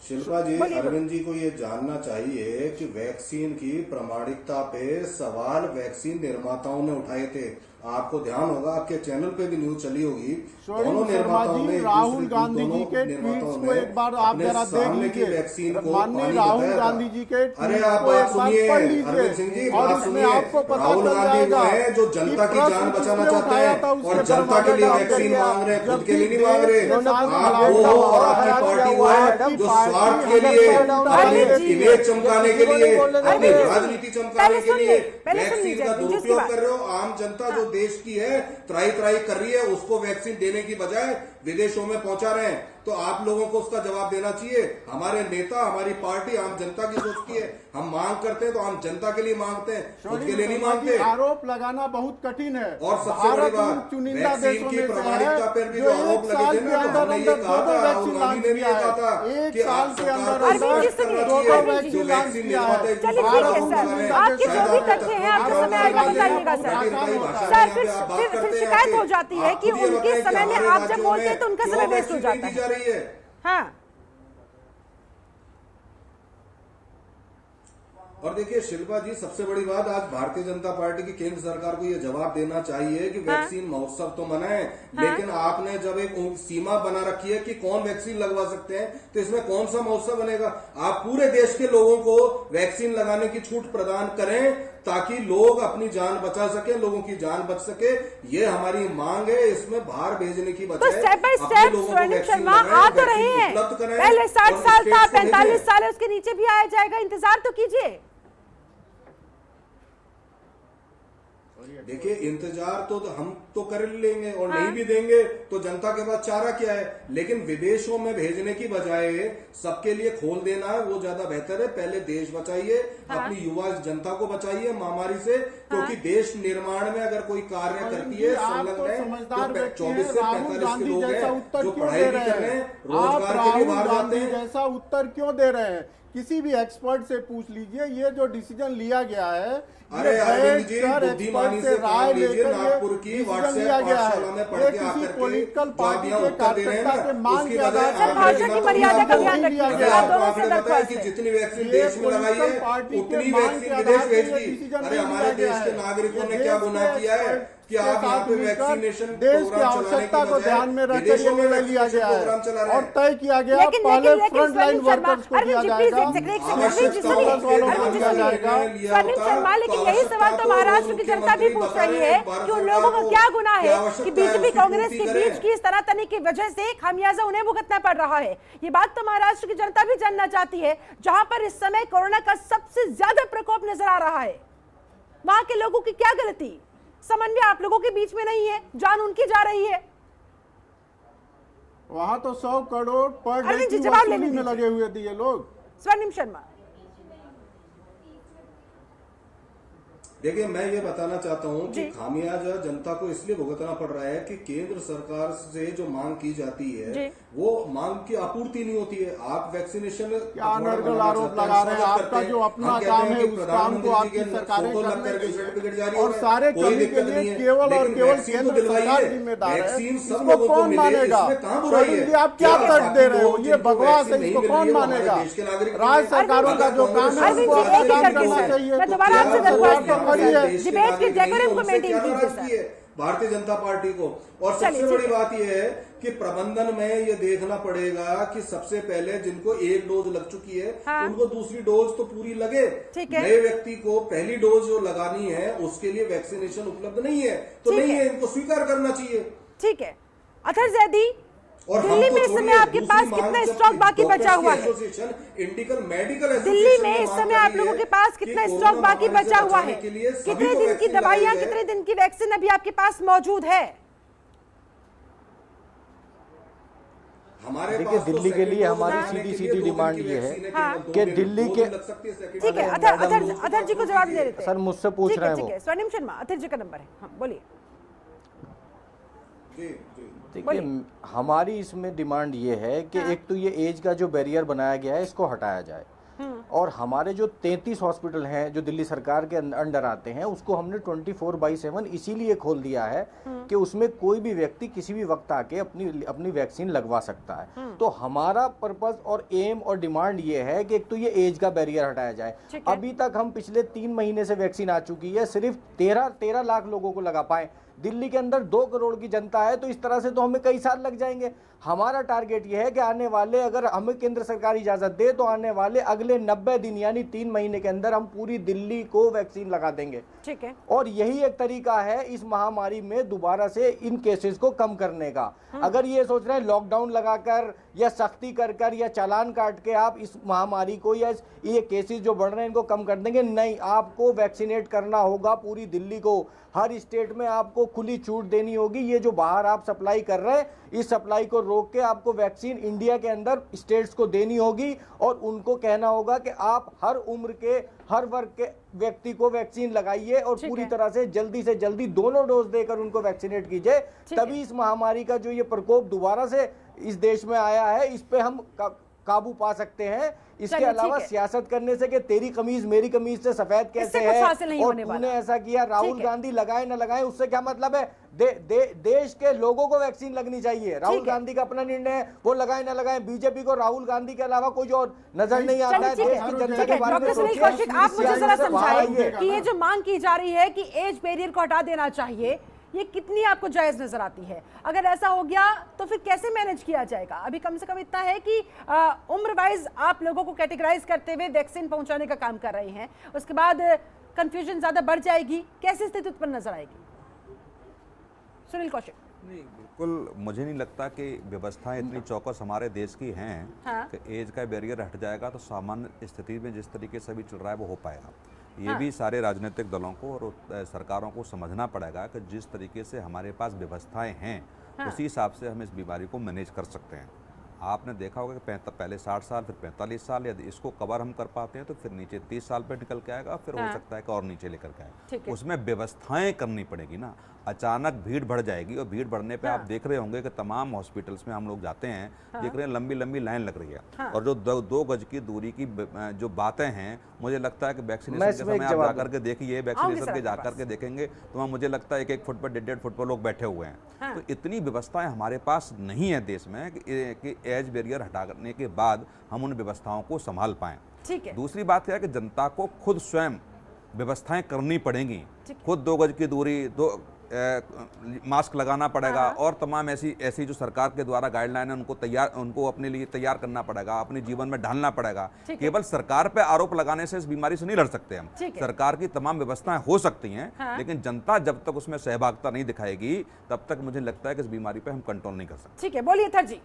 शिल्पा जी, अरविंद जी को ये जानना चाहिए कि वैक्सीन की प्रामाणिकता पे सवाल वैक्सीन निर्माताओं ने उठाए थे। आपको ध्यान होगा, आपके चैनल पे भी न्यूज चली होगी, दोनों निर्माताओं ने
राहुल गांधी जी के ट्वीट्स को एक बार आप जरा देख लीजिए। माननीय राहुल गांधी जी के
अरे आप बात सुनिए अरविंद सिंह जी, बात सुनिए। राहुल गांधी वो है जो जनता की जान बचाना चाहते हैं और जनता के लिए वैक्सीन मांग रहे हैं, खुद के लिए नहीं मांग रहे। आप वो हो और आपकी पार्टी वो है जो स्वार्थ के लिए, अपनी इमेज चमकाने के लिए, अपनी राजनीति चमकाने के लिए वैक्सीन का दुरुपयोग कर रहे हो। आम जनता जो देश की है, त्राई त्राई कर रही है, उसको वैक्सीन देने की बजाय विदेशों में पहुंचा रहे हैं। तो आप लोगों को उसका जवाब देना चाहिए। हमारे नेता, हमारी पार्टी आम जनता की सोचती है। हम मांग करते हैं तो आम जनता के लिए मांगते हैं, खुद के लिए नहीं मांगते।
आरोप लगाना बहुत कठिन है।
और सबसे बड़ी बात,
चुनिंदा
वैक्सीन की प्रामाणिकता पर भी जो आरोप लगे थे ना, तो हमने ये कहा था, राहुल गांधी ने भी ये कहा था कि आप सरकार को जो वैक्सीन निर्माता
आपके जो भी तथ्य हैं आपको समय आएगा बताइएगा सर। फिर शिकायत हो जाती है कि उनके समय में आप जब बोलते हैं तो उनका समय वेस्ट हो जाता है। हाँ,
और देखिए शिल्पा जी, सबसे बड़ी बात, आज भारतीय जनता पार्टी की केंद्र सरकार को यह जवाब देना चाहिए कि वैक्सीन महोत्सव तो मनाएं, लेकिन आपने जब एक सीमा बना रखी है कि कौन वैक्सीन लगवा सकते हैं, तो इसमें कौन सा महोत्सव बनेगा? आप पूरे देश के लोगों को वैक्सीन लगाने की छूट प्रदान करें ताकि लोग अपनी जान बचा सके, लोगों की जान बच सके। ये हमारी मांग है। इसमें बाहर भेजने की बजाय
स्टेप बाय स्टेप स्वर्णिम शर्मा आ तो रहे हैं। पहले 60 साल था, 45 साल है, उसके नीचे भी आया जाएगा, इंतजार तो कीजिए।
देखिए, इंतजार तो हम तो कर लेंगे और नहीं भी देंगे तो जनता के पास चारा क्या है। लेकिन विदेशों में भेजने की बजाय सबके लिए खोल देना है, वो ज्यादा बेहतर है। पहले देश बचाइए, अपनी युवा जनता को बचाइए महामारी से, क्योंकि देश निर्माण में अगर कोई कार्य करती है संलग्न है तो 24 से 45 के लोग हैं जो पढ़ाई भी कर रहे हैं, रोजगार के लिए बाहर जाते हैं।
जैसा उत्तर क्यों दे रहे हैं? किसी भी एक्सपर्ट से पूछ लीजिए, ये जो डिसीजन लिया गया है,
अरे अरविंद जी, बुद्धिमानी से राय लीजिए। नागपुर की व्हाट्सएप पाठशाला में पढ़ के आकर
पॉलिटिकल पार्टी के कार्यकर्ता के मांग के आधार
पर भाषा की मर्यादा का ध्यान रखिए।
आपने बताया कि जितनी वैक्सीन देश में लगाई है उतनी वैक्सीन विदेश भेज दी। अरे हमारे देश के नागरिकों ने क्या गुनाह किया है कि आप यहाँ पे वैक्सीनेशन
देश की आवश्यकता को ध्यान में रखकर ये निर्णय लिया गया है और तय किया गया। पहले फ्रंट लाइन वर्कर्स को दिया जाएगा,
लेकिन यही सवाल तो महाराष्ट्र की जनता भी पूछ रही है कि उन लोगों का क्या गुनाह है कि बीजेपी कांग्रेस के बीच की इस तनातनी की वजह से खामियाजा उन्हें भुगतना पड़ रहा है। ये बात तो महाराष्ट्र की जनता भी जानना चाहती है, जहां पर इस समय कोरोना का सबसे ज्यादा प्रकोप नजर आ रहा है। वहां के लोगों की क्या गलती? समन्वय आप लोगों के बीच में नहीं है, जान उनकी जा रही है।
वहां तो 100 करोड़ पर डे की वसूली में लगे हुए थे ये लोग।
स्वर्णिम शर्मा,
देखिए, मैं ये बताना चाहता हूँ कि खामियाजा जनता को इसलिए भुगतना पड़ रहा है कि केंद्र सरकार से जो मांग की जाती है वो मांग की आपूर्ति नहीं होती है। आप वैक्सीनेशन
क्या अनर्गल आरोप लगा रहे हैं? आपका जो अपना काम है उस काम को आपकी सरकारें करने और सारे कमी के लिए केवल और केवल केंद्र सरकार जिम्मेदार है। इसको कौन मानेगा? शोरील जी, आप क्या तर्क दे रहे हो? ये बकवास है, इसको कौन मानेगा? राज्य सरकारों का जो काम है उसको अपना काम करना चाहिए।
भारतीय जनता पार्टी को। और सबसे बड़ी बात यह है कि प्रबंधन में ये देखना पड़ेगा कि सबसे पहले जिनको एक डोज लग चुकी है उनको दूसरी डोज तो पूरी लगे। नए व्यक्ति को पहली डोज जो लगानी है उसके लिए वैक्सीनेशन उपलब्ध नहीं है, तो नहीं है, इनको स्वीकार करना चाहिए।
ठीक है अतहर जैदी, दिल्ली में इस समय आपके पास कितना स्टॉक बाकी बचा हुआ है? दिल्ली में इस समय आप लोगों के पास कितना स्टॉक बाकी बचा हुआ है? कितने दिन की दवाइयां, कितने दिन की वैक्सीन अभी आपके पास मौजूद है?
देखिए, दिल्ली के लिए हमारी सीधी डिमांड ये है कि दिल्ली के,
ठीक है अतहर जी को जवाब दे देते हैं।
सर मुझसे पूछ रहे हैं वो।
स्वर्णिम शर्मा, अतहर जी का नंबर है, हाँ बोलिए।
देखिए, हमारी इसमें डिमांड ये है कि एक तो ये एज का जो बैरियर बनाया गया है इसको हटाया जाए, और हमारे जो 33 हॉस्पिटल हैं जो दिल्ली सरकार के अंडर आते हैं उसको हमने 24/7 इसीलिए खोल दिया है कि उसमें कोई भी व्यक्ति किसी भी वक्त आके अपनी वैक्सीन लगवा सकता है। तो हमारा पर्पस और एम और डिमांड ये है कि एक तो ये एज का बैरियर हटाया जाए। अभी तक हम पिछले 3 महीने से वैक्सीन आ चुकी है, सिर्फ 13 लाख लोगों को लगा पाए। दिल्ली के अंदर 2 करोड़ की जनता है, तो इस तरह से तो हमें कई साल लग जाएंगे। हमारा टारगेट यह है कि आने वाले, अगर हमें केंद्र सरकार इजाजत दे तो आने वाले अगले 90 दिन यानी 3 महीने के अंदर हम पूरी दिल्ली को वैक्सीन लगा देंगे।
ठीक है।
और यही एक तरीका है इस महामारी में दोबारा से इन केसेस को कम करने का। अगर ये सोच रहे हैं लॉकडाउन लगाकर या सख्ती कर या चालान काट के आप इस महामारी को या ये केसेस जो बढ़ रहे हैं इनको कम कर देंगे, नहीं, आपको वैक्सीनेट करना होगा पूरी दिल्ली को। हर स्टेट में आपको खुली छूट देनी होगी। ये जो बाहर आप सप्लाई कर रहे हैं इस सप्लाई को रोक के आपको वैक्सीन इंडिया के अंदर स्टेट्स को देनी होगी, और उनको कहना होगा कि आप हर उम्र के, हर वर्ग के व्यक्ति को वैक्सीन लगाइए और पूरी तरह से जल्दी दोनों डोज देकर उनको वैक्सीनेट कीजिए। तभी इस महामारी का जो ये प्रकोप दोबारा से इस देश में आया है इस पे हम काबू पा सकते हैं। इसके अलावा सियासत करने से कि तेरी कमीज मेरी कमीज से सफेद कैसे है और तूने ऐसा किया, राहुल गांधी लगाए ना लगाए, उससे क्या मतलब है? देश के लोगों को वैक्सीन लगनी चाहिए। राहुल गांधी का अपना निर्णय है, वो लगाए ना लगाए। बीजेपी को राहुल गांधी के अलावा कोई और नजर नहीं आता है। देश की जनता के बारे में सोचिए।
आप मुझे जरा समझाइए कि ये जो मांग की जा रही है कि एज बैरियर को हटा देना चाहिए, ये कितनी आपको जायज नजर आती है? अगर ऐसा हो गया तो फिर कैसे मैनेज किया जाएगा? अभी कम से कम इतना है कि उम्र वाइज आप लोगों को कैटेगराइज करते हुए वैक्सीन पहुंचाने का काम कर रहे हैं, उसके बाद कंफ्यूजन ज्यादा बढ़ जाएगी। कैसी स्थिति उत्पन्न नजर आएगी? सुनील कौशिक।
नहीं, बिल्कुल मुझे नहीं लगता कि व्यवस्थाएं इतनी चौकस हमारे देश की हैं कि एज का बैरियर हट जाएगा तो सामान्य स्थिति में जिस तरीके से अभी चल रहा है वो हो पाएगा। ये भी सारे राजनीतिक दलों को और सरकारों को समझना पड़ेगा कि जिस तरीके से हमारे पास व्यवस्थाएं हैं उसी हिसाब से हम इस बीमारी को मैनेज कर सकते हैं। आपने देखा होगा कि पहले 60 साल फिर 45 साल, यदि इसको कवर हम कर पाते हैं तो फिर नीचे 30 साल पे निकल के आएगा, फिर हो सकता है कि और नीचे लेकर के आए। उसमें व्यवस्थाएं करनी पड़ेगी ना। अचानक भीड़ बढ़ जाएगी और भीड़ बढ़ने पे आप देख रहे होंगे कि तमाम हॉस्पिटल्स में हम लोग जाते हैं, देख रहे हैं लंबी लंबी लाइन लग रही है। और जो 2 गज की दूरी की जो बातें हैं, मुझे लगता है कि वैक्सीनेशन के समय आप जाकर के देखिए, वैक्सीनेशन के जाकर के देखेंगे तो वहाँ मुझे लगता है 1-1 फुट पर 1.5 फुट पर लोग बैठे हुए हैं। तो इतनी व्यवस्थाएं हमारे पास नहीं है देश में कि एज बैरियर हटाने के बाद हम उन व्यवस्थाओं को संभाल पाएं। दूसरी बात यह है कि जनता को खुद स्वयं व्यवस्थाएं करनी पड़ेंगी। खुद 2 गज की दूरी, मास्क लगाना पड़ेगा और तमाम ऐसी जो सरकार के द्वारा गाइडलाइन है उनको अपने लिए तैयार करना पड़ेगा, अपने जीवन में ढालना पड़ेगा। केवल सरकार पे आरोप लगाने से इस बीमारी से नहीं लड़ सकते हम। सरकार की तमाम व्यवस्थाएं हो सकती हैं, लेकिन जनता जब तक उसमें सहभागिता नहीं दिखाएगी तब तक मुझे लगता है कि इस बीमारी पे हम कंट्रोल नहीं कर सकते।
ठीक है, बोलिए थर जी।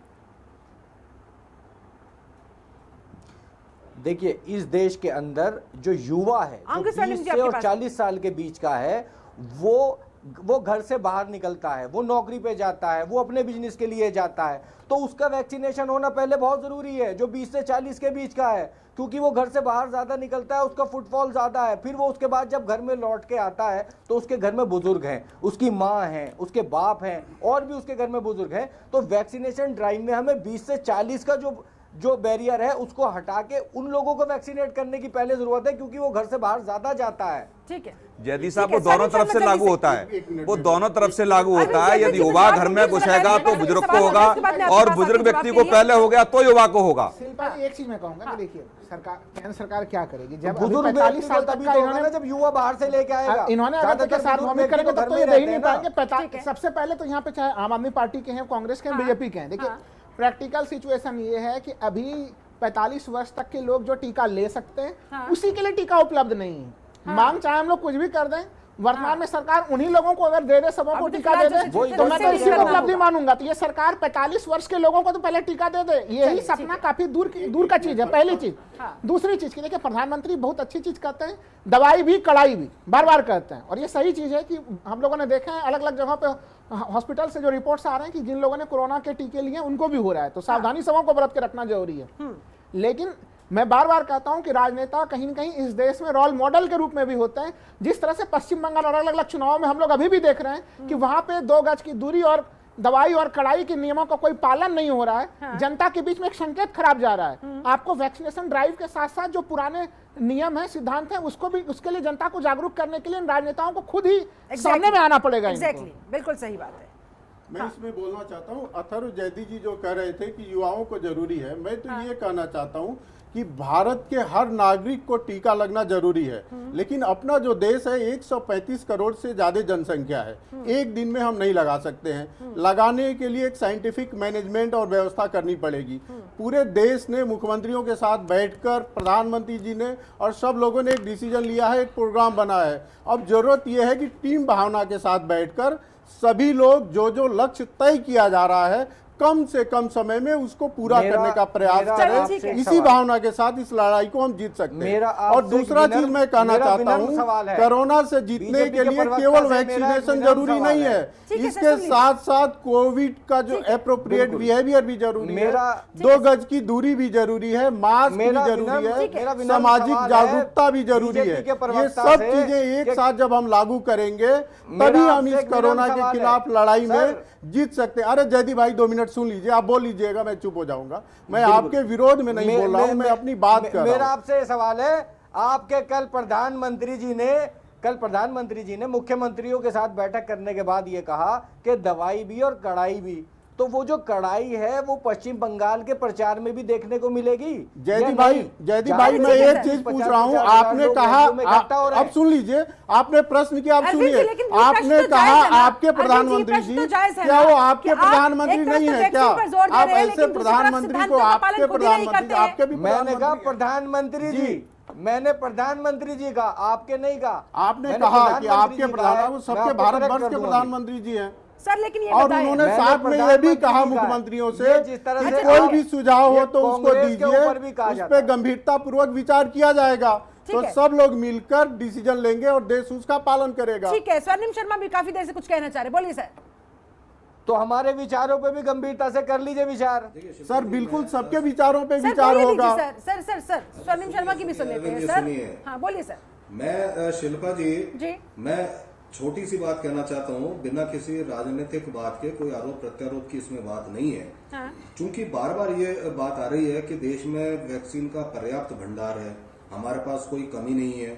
देखिए, इस देश के अंदर जो युवा है, जो 20 से और 40 साल के बीच का है, वो वो घर से बाहर निकलता है, वो नौकरी पे जाता है, वो अपने बिजनेस के लिए जाता है, तो उसका वैक्सीनेशन होना पहले बहुत जरूरी है, जो 20 से 40 के बीच का है, क्योंकि वो घर से बाहर ज्यादा निकलता है, उसका फुटफॉल ज्यादा है। फिर वो उसके बाद जब घर में लौट के आता है तो उसके घर में बुजुर्ग हैं, उसकी माँ है, उसके बाप हैं, और भी उसके घर में बुजुर्ग हैं। तो वैक्सीनेशन ड्राइव में हमें 20 से 40 का जो बैरियर है उसको हटा के उन लोगों को वैक्सीनेट करने की पहले जरूरत है, क्योंकि वो घर से बाहर ज्यादा जाता है।
ठीक है
जयदीप साहब, वो दोनों तरफ से लागू होता है, वो दोनों तरफ से लागू होता है। यदि युवा घर में घुसेगा तो बुजुर्ग को होगा, और बुजुर्ग व्यक्ति को पहले हो गया तो युवा को होगा।
शिल्पा एक चीज मैं कहूंगा कि देखिए सरकार, केंद्र सरकार क्या करेगी जब
बुजुर्ग
45 साल तक का इन्होंने,
जब युवा बाहर से लेके आएगा,
इन्होंने अगर के साथ हमें करेंगे तब तो ये दे ही नहीं पाएंगे। सबसे पहले तो यहाँ पे चाहे आम आदमी पार्टी के हैं, कांग्रेस के हैं, बीजेपी के हैं, देखिए प्रैक्टिकल सिचुएशन ये है कि अभी 45 वर्ष तक के लोग जो टीका ले सकते हैं उसी के लिए टीका उपलब्ध नहीं है। मांग चाहे हम लोग कुछ भी कर दें, वर्तमान में सरकार उन्हीं लोगों को अगर दे दे, सबों को टीका दे दे, तो मैं तो इसी को उपलब्धि मानूंगा। तो ये सरकार 45 वर्ष के लोगों को तो पहले टीका दे दे, यही सपना काफी दूर का चीज है, पहली चीज। दूसरी चीज की देखिए, प्रधानमंत्री बहुत अच्छी चीज कहते हैं, दवाई भी कड़ाई भी बार बार कहते हैं, और ये सही चीज है कि हम लोगों ने देखा है अलग अलग जगहों पे हॉस्पिटल से जो रिपोर्ट्स आ रहे हैं कि जिन लोगों ने कोरोना के टीके लिए उनको भी हो रहा है, तो सावधानी सबों को बरत के रखना जरूरी है। लेकिन मैं बार बार कहता हूं कि राजनेता कहीं न कहीं इस देश में रोल मॉडल के रूप में भी होते हैं। जिस तरह से पश्चिम बंगाल और अलग अलग चुनावों में हम लोग अभी भी देख रहे हैं कि वहां पे 2 गज की दूरी और दवाई और कड़ाई के नियमों का कोई पालन नहीं हो रहा है, जनता के बीच में एक संकेत खराब जा रहा है। आपको वैक्सीनेशन ड्राइव के साथ साथ जो पुराने नियम है, सिद्धांत है, उसको भी, उसके लिए जनता को जागरूक करने के लिए राजनेताओं को खुद ही सामने में आना पड़ेगा।
बिल्कुल सही बात है।
मैं इसमें बोलना चाहता हूँ, अथर्व जयदीप जी जो कह रहे थे कि युवाओं को जरूरी है, मैं तो ये कहना चाहता हूँ कि भारत के हर नागरिक को टीका लगना जरूरी है, लेकिन अपना जो देश है 135 करोड़ से ज्यादा जनसंख्या है, एक दिन में हम नहीं लगा सकते हैं। लगाने के लिए एक साइंटिफिक मैनेजमेंट और व्यवस्था करनी पड़ेगी। पूरे देश ने मुख्यमंत्रियों के साथ बैठकर, प्रधानमंत्री जी ने और सब लोगों ने एक डिसीजन लिया है, एक प्रोग्राम बना है। अब जरूरत यह है कि टीम भावना के साथ बैठकर सभी लोग जो लक्ष्य तय किया जा रहा है कम से कम समय में उसको पूरा करने का प्रयास करें। इसी भावना के साथ इस लड़ाई को हम जीत सकते हैं। और दूसरा चीज मैं कहना चाहता हूँ, कोरोना से जीतने के लिए केवल वैक्सीनेशन जरूरी नहीं है, इसके साथ साथ कोविड का जो एप्रोप्रिएट बिहेवियर भी जरूरी है, 2 गज की दूरी भी जरूरी है, मास्क भी जरूरी है, सामाजिक जागरूकता भी जरूरी है। ये सब चीजें एक साथ जब हम लागू करेंगे तभी हम इस कोरोना के खिलाफ लड़ाई में जीत सकते हैं। अरे जयदीप भाई 2 मिनट सुन लीजिए, आप बोल लीजिएगा, मैं चुप हो जाऊंगा। मैं आपके विरोध में नहीं बोल रहा हूं, मैं अपनी बात कर रहा हूं।
मेरा आपसे सवाल है, आपके कल प्रधानमंत्री जी ने मुख्यमंत्रियों के साथ बैठक करने के बाद ये कहा कि दवाई भी और कड़ाई भी, तो वो जो कड़ाई है वो पश्चिम बंगाल के प्रचार में भी देखने को मिलेगी।
जयदीप भाई मैं एक चीज पूछ रहा हूँ, आपने कहा, अब सुन लीजिए, आपने प्रश्न किया, अब सुनिए। आपने कहा आपके प्रधानमंत्री जी, क्या वो आपके प्रधानमंत्री नहीं है क्या? आप ऐसे प्रधानमंत्री को आपके प्रधानमंत्री, आपके भी
मैंने कहा प्रधानमंत्री जी, मैंने प्रधानमंत्री जी कहा, आपके नहीं कहा।
आपने कहा कि आपके प्रधानमंत्री, सबके भारतवर्ष के प्रधानमंत्री जी हैं
सर, लेकिन ये
और उन्होंने साथ में ये भी कहा मुख्यमंत्रियों से कि कोई भी सुझाव हो तो उसको दीजिए, उस पर गंभीरता पूर्वक विचार किया जाएगा, तो सब लोग मिलकर डिसीजन लेंगे और देश उसका पालन करेगा।
ठीक है, स्वर्णिम शर्मा भी काफी देर से कुछ कहना चाह रहे, बोलिए सर।
तो हमारे विचारों पे भी गंभीरता से कर लीजिए विचार।
सर बिल्कुल, सबके विचारों पे विचार होगा।
सर स्वर्णिम शर्मा की भी सुन लेते हैं सर। हाँ बोलिए सर।
मैं शिल्पा जी, मैं छोटी सी बात कहना चाहता हूँ, बिना किसी राजनीतिक बात के, कोई आरोप प्रत्यारोप की इसमें बात नहीं है। क्योंकि बार बार ये बात आ रही है कि देश में वैक्सीन का पर्याप्त भंडार है, हमारे पास कोई कमी नहीं है,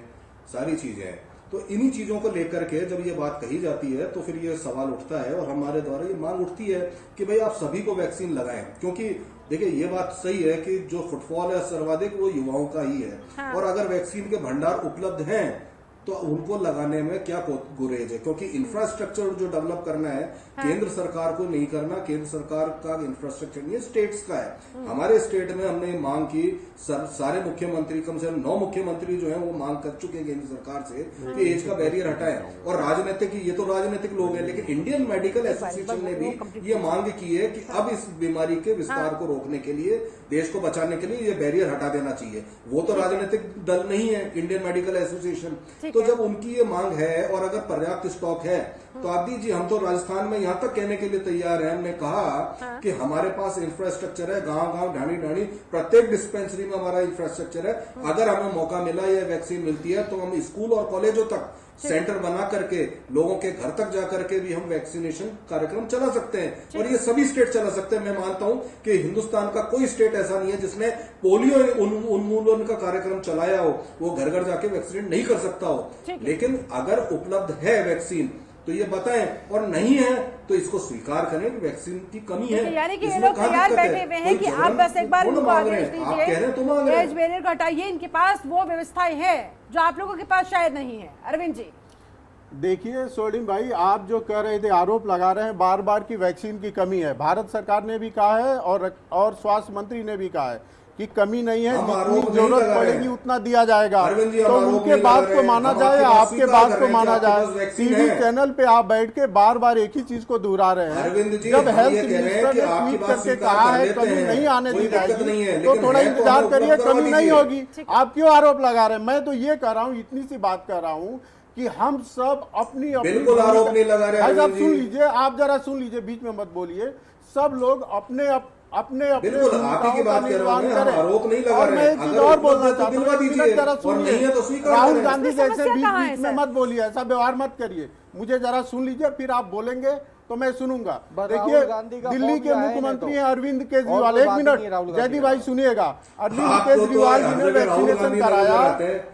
सारी चीजें हैं। तो इन्हीं चीजों को लेकर के जब ये बात कही जाती है तो फिर ये सवाल उठता है और हमारे द्वारा ये मांग उठती है कि भाई आप सभी को वैक्सीन लगाएं। क्योंकि देखिए ये बात सही है कि जो फुटफॉल है सर्वाधिक वो युवाओं का ही है, और अगर वैक्सीन के भंडार उपलब्ध हैं तो उनको लगाने में क्या गुरेज है, क्योंकि इंफ्रास्ट्रक्चर जो डेवलप करना है केंद्र सरकार को नहीं करना, केंद्र सरकार का इंफ्रास्ट्रक्चर नहीं है, स्टेट्स का है। हमारे स्टेट में हमने मांग की, सारे मुख्यमंत्री, कम से कम 9 मुख्यमंत्री जो है वो मांग कर चुके हैं केंद्र सरकार से कि एज का बैरियर हटाएं। और राजनीतिक, ये तो राजनीतिक लोग हैं, लेकिन इंडियन मेडिकल एसोसिएशन ने भी ये मांग की है कि अब इस बीमारी के विस्तार को रोकने के लिए, देश को बचाने के लिए ये बैरियर हटा देना चाहिए। वो तो राजनीतिक दल नहीं है इंडियन मेडिकल एसोसिएशन, तो तो जब उनकी ये मांग है और अगर पर्याप्त स्टॉक है तो आप दीजिए। हम तो राजस्थान में यहाँ तक कहने के लिए तैयार हैं, हमने कहा कि हमारे पास इंफ्रास्ट्रक्चर है, गांव गांव ढाणी ढाणी प्रत्येक डिस्पेंसरी में हमारा इंफ्रास्ट्रक्चर है। अगर हमें मौका मिला या वैक्सीन मिलती है तो हम स्कूल और कॉलेजों तक सेंटर बना करके लोगों के घर तक जा करके भी हम वैक्सीनेशन कार्यक्रम चला सकते हैं, और ये सभी स्टेट चला सकते हैं। मैं मानता हूं कि हिंदुस्तान का कोई स्टेट ऐसा नहीं है जिसने पोलियो उन्मूलन का कार्यक्रम चलाया हो, वो घर घर जाके वैक्सीनेट नहीं कर सकता हो। लेकिन अगर उपलब्ध है वैक्सीन तो ये बताएं, और नहीं है तो इसको स्वीकार करें कि वैक्सीन की कमी है।
यानी कि ये लोग तैयार बैठे हुए हैं कि आप बस एक बार इनको आदेश दीजिए, एज बैरियर को हटाइए। इनके पास वो व्यवस्थाएं हैं जो आप लोगों के पास शायद नहीं है। अरविंद जी
देखिए स्वर्णिम भाई, आप जो कह रहे थे, आरोप लगा रहे हैं बार बार की वैक्सीन की कमी है। भारत सरकार ने भी कहा है और स्वास्थ्य मंत्री ने भी कहा है कि कमी नहीं है, जितनी जरूरत पड़ेगी उतना दिया जाएगा। तो उनके बात को माना जाए, आपके बात को माना जाए। टीवी चैनल पे आप बैठ के बार बार एक ही चीज को दोहरा रहे हैं। जब हेल्थ मिनिस्टर ने ट्वीट करके कहा है कमी नहीं आने दी जाएगी, तो थोड़ा इंतजार करिए, कमी नहीं होगी। आप क्यों आरोप लगा रहे हैं? मैं तो ये कर रहा हूँ, इतनी सी बात कर रहा हूँ कि हम सब अपनी
बिल्कुल आरोप नहीं लगा रहे।
आप सुन लीजिए, आप जरा सुन लीजिए, बीच में मत बोलिए। सब लोग अपने
बिल्कुल आप ही की बात कर रहे हैं, हम आरोप नहीं लगा रहे हैं।
एक चीज और बोलना चाहता हूँ, जरा सुनिए। राहुल गांधी जैसे बीच में मत बोलिए, ऐसा व्यवहार मत करिए। मुझे जरा सुन लीजिए, फिर आप बोलेंगे तो मैं सुनूंगा। देखिए, दिल्ली के मुख्यमंत्री हैं अरविंद केजरीवाल। एक मिनट जयदीप भाई सुनिएगा। अरविंद केजरीवाल जी ने वैक्सीनेशन कराया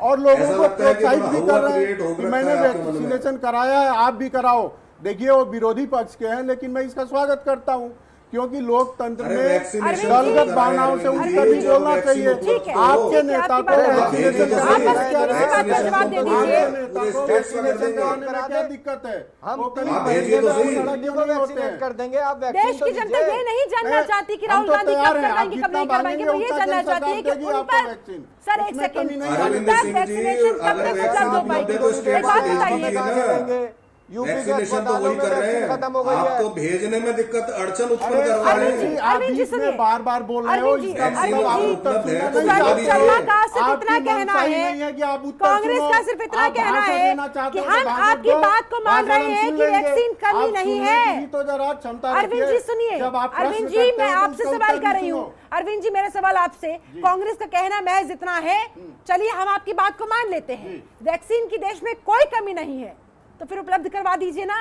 और लोगों को प्रोत्साहित भी कर रहे हैं कि मैंने वैक्सीनेशन कराया है, आप भी कराओ। देखिए, वो विरोधी पक्ष के हैं, लेकिन मैं इसका स्वागत करता हूँ, क्योंकि लोकतंत्र में दलगत भावनाओं से उनका भी बोलना चाहिए। आपके नेता को वैक्सीनेशन कराने में क्या दिक्कत है?
हम कर देंगे। आप
देश की जनता ये नहीं जानना चाहती कि राहुल गांधी कब करवाएंगे, कब नहीं करवाएंगे। वो ये जानना चाहती है कि उन पर सर एक सेकंड वैक्सीनेशन कब तक उपलब्ध हो पाएगी? एक बात बताइए,
वैक्सीनेशन तो वही कर रहे हैं, खत्म हो गई है। आप तो भेजने में दिक्कत अड़चन उत्पन्न करवा रहे हैं।
आप बीच में बार बार बोल रहे हो, इसका मतलब आप उत्तर सुनना नहीं
कांग्रेस का सिर्फ इतना कहना है कि हम आपकी बात को मान रहे हैं कि वैक्सीन कमी नहीं है।
तो जरा क्षमता।
अरविंद जी सुनिए, अरविंद जी मैं आपसे सवाल कर रही हूँ। अरविंद जी मेरा सवाल आपसे, कांग्रेस का कहना महज इतना है, चलिए हम आपकी बात को मान लेते हैं, वैक्सीन की देश में कोई कमी नहीं है, तो फिर उपलब्ध करवा दीजिए ना।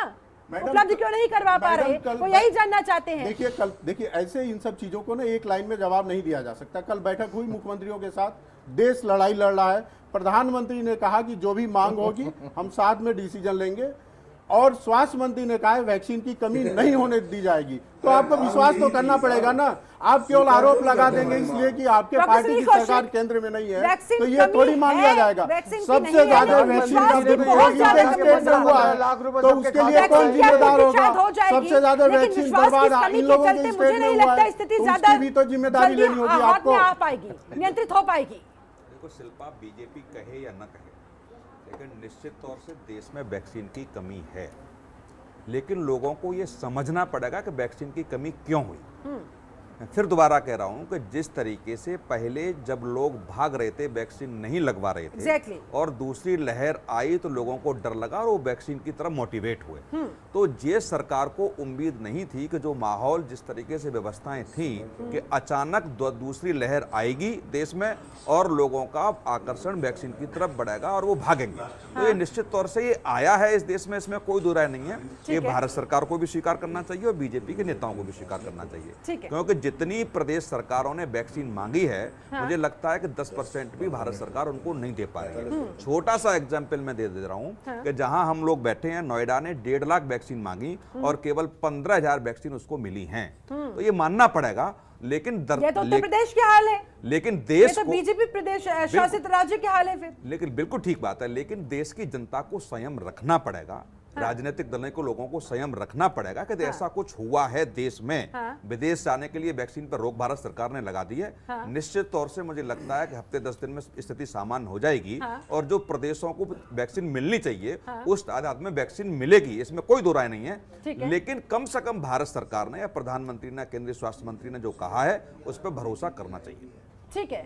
उपलब्ध क्यों नहीं करवा पा रहे? वो यही जानना चाहते हैं।
देखिए ऐसे इन सब चीजों को ना एक लाइन में जवाब नहीं दिया जा सकता। कल बैठक हुई मुख्यमंत्रियों के साथ, देश लड़ाई लड़ रहा है। प्रधानमंत्री ने कहा कि जो भी मांग होगी हम साथ में डिसीजन लेंगे, और स्वास्थ्य मंत्री ने कहा है वैक्सीन की कमी नहीं होने दी जाएगी। तो आपको विश्वास तो करना पड़ेगा ना। आप केवल आरोप लगा देंगे इसलिए कि आपके पार्टी की सरकार केंद्र में नहीं है, तो ये थोड़ी मान लिया जाएगा। सबसे ज्यादा वैक्सीन का हुआ है, तो उसके लिए कौन जिम्मेदार होगा? सबसे ज्यादा वैक्सीन बर्बाद इन लोगों के स्टेट में हुआ है, उसकी भी तो जिम्मेदारी लेनी होगी आपको।
नियंत्रित हो पाएगी।
देखो शिल्पा, बीजेपी कहे या न कहे, लेकिन निश्चित तौर से देश में वैक्सीन की कमी है, लेकिन लोगों को ये समझना पड़ेगा कि वैक्सीन की कमी क्यों हुई। मैं फिर दोबारा कह रहा हूं कि जिस तरीके से पहले जब लोग भाग रहे थे, वैक्सीन नहीं लगवा रहे थे, और दूसरी लहर आई तो लोगों को डर लगा और वो वैक्सीन की तरफ मोटिवेट हुए। तो ये सरकार को उम्मीद नहीं थी कि जो माहौल, जिस तरीके से व्यवस्थाएं थी कि अचानक दूसरी लहर आएगी देश में और लोगों का आकर्षण वैक्सीन की तरफ बढ़ेगा और वो भागेंगे। तो ये निश्चित तौर से ये आया है इस देश में, इसमें कोई दो राय नहीं है। ये भारत सरकार को भी स्वीकार करना चाहिए और बीजेपी के नेताओं को भी स्वीकार करना चाहिए, क्योंकि जितनी प्रदेश सरकारों ने वैक्सीन मांगी है, मुझे लगता है कि 10% भी भारत सरकार उनको नहीं दे पा रही है। छोटा सा एग्जांपल मैं दे रहा हूं कि जहां हम लोग बैठे हैं, नोएडा ने 1.5 लाख वैक्सीन मांगी और केवल 15,000 वैक्सीन उसको मिली हैं। तो ये मानना पड़ेगा। लेकिन
ये तो उत्तर प्रदेश के हाल है,
लेकिन देश
तो बीजेपी प्रदेश शासित राज्य के हाल है फिर।
लेकिन बिल्कुल ठीक बात है, लेकिन देश की जनता को संयम रखना पड़ेगा। राजनीतिक दलों को, लोगों को संयम रखना पड़ेगा कि ऐसा कुछ हुआ है देश में। विदेश जाने के लिए वैक्सीन पर रोक भारत सरकार ने लगा दी है। निश्चित तौर से मुझे लगता है कि हफ्ते 10 दिन में स्थिति सामान्य हो जाएगी और जो प्रदेशों को वैक्सीन मिलनी चाहिए उस तादाद में वैक्सीन मिलेगी, इसमें कोई दो राय नहीं है। लेकिन कम से कम भारत सरकार ने या प्रधानमंत्री ने, केंद्रीय स्वास्थ्य मंत्री ने जो कहा है उस पर भरोसा करना चाहिए।
ठीक है,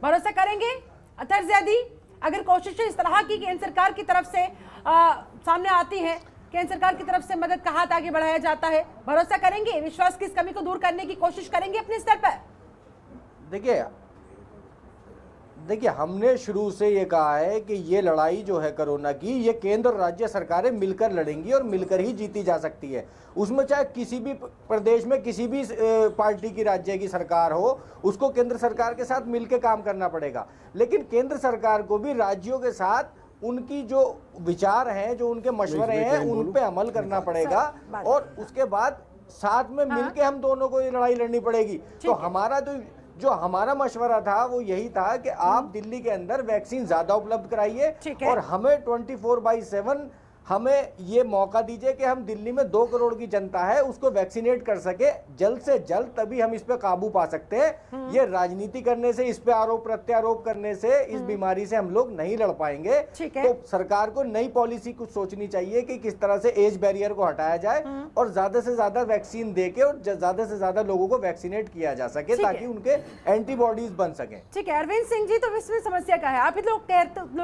भरोसा करेंगे। अतर ज़ैदी, अगर कोशिशें इस तरह की केंद्र सरकार की तरफ से सामने आती हैं, केंद्र सरकार की तरफ से मदद का हाथ आगे बढ़ाया जाता है, भरोसा करेंगे, विश्वास की इस कमी को दूर करने की कोशिश करेंगे अपने स्तर पर?
देखिए हमने शुरू से ये कहा है कि ये लड़ाई जो है कोरोना की, ये केंद्र और राज्य सरकारें मिलकर लड़ेंगी और मिलकर ही जीती जा सकती है। उसमें चाहे किसी भी प्रदेश में किसी भी पार्टी की राज्य की सरकार हो, उसको केंद्र सरकार के साथ मिलकर काम करना पड़ेगा। लेकिन केंद्र सरकार को भी राज्यों के साथ उनकी जो विचार हैं, जो उनके मशवरे हैं, उन पे अमल करना पड़ेगा और उसके बाद साथ में मिलकर हम दोनों को ये लड़ाई लड़नी पड़ेगी। तो हमारा जो हमारा मशवरा था वो यही था कि आप दिल्ली के अंदर वैक्सीन ज्यादा उपलब्ध कराइए और हमें 24/7 हमें ये मौका दीजिए कि हम दिल्ली में 2 करोड़ की जनता है उसको वैक्सीनेट कर सके जल्द से जल्द, तभी हम इस पे काबू पा सकते हैं। ये राजनीति करने से, इस पे आरोप प्रत्यारोप करने से इस बीमारी से हम लोग नहीं लड़ पाएंगे। तो सरकार को नई पॉलिसी कुछ सोचनी चाहिए कि किस तरह से एज बैरियर को हटाया जाए और ज्यादा से ज्यादा वैक्सीन देके और ज्यादा से ज्यादा लोगों को वैक्सीनेट किया जा सके ताकि उनके एंटीबॉडीज बन सके।
ठीक है अरविंद सिंह जी, तो इसमें समस्या क्या है? आप लोग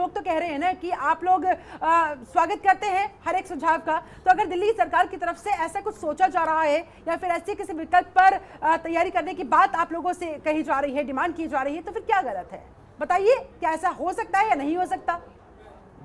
तो कह रहे हैं ना कि आप लोग स्वागत करते हैं हर एक सुझाव का, तो अगर दिल्ली सरकार की तरफ से ऐसा कुछ सोचा जा रहा है या फिर ऐसे किसी विकल्प पर तैयारी करने की बात आप लोगों से कही जा रही है, डिमांड की जा रही है, तो फिर क्या गलत है? बताइए, क्या ऐसा हो सकता है या नहीं हो सकता?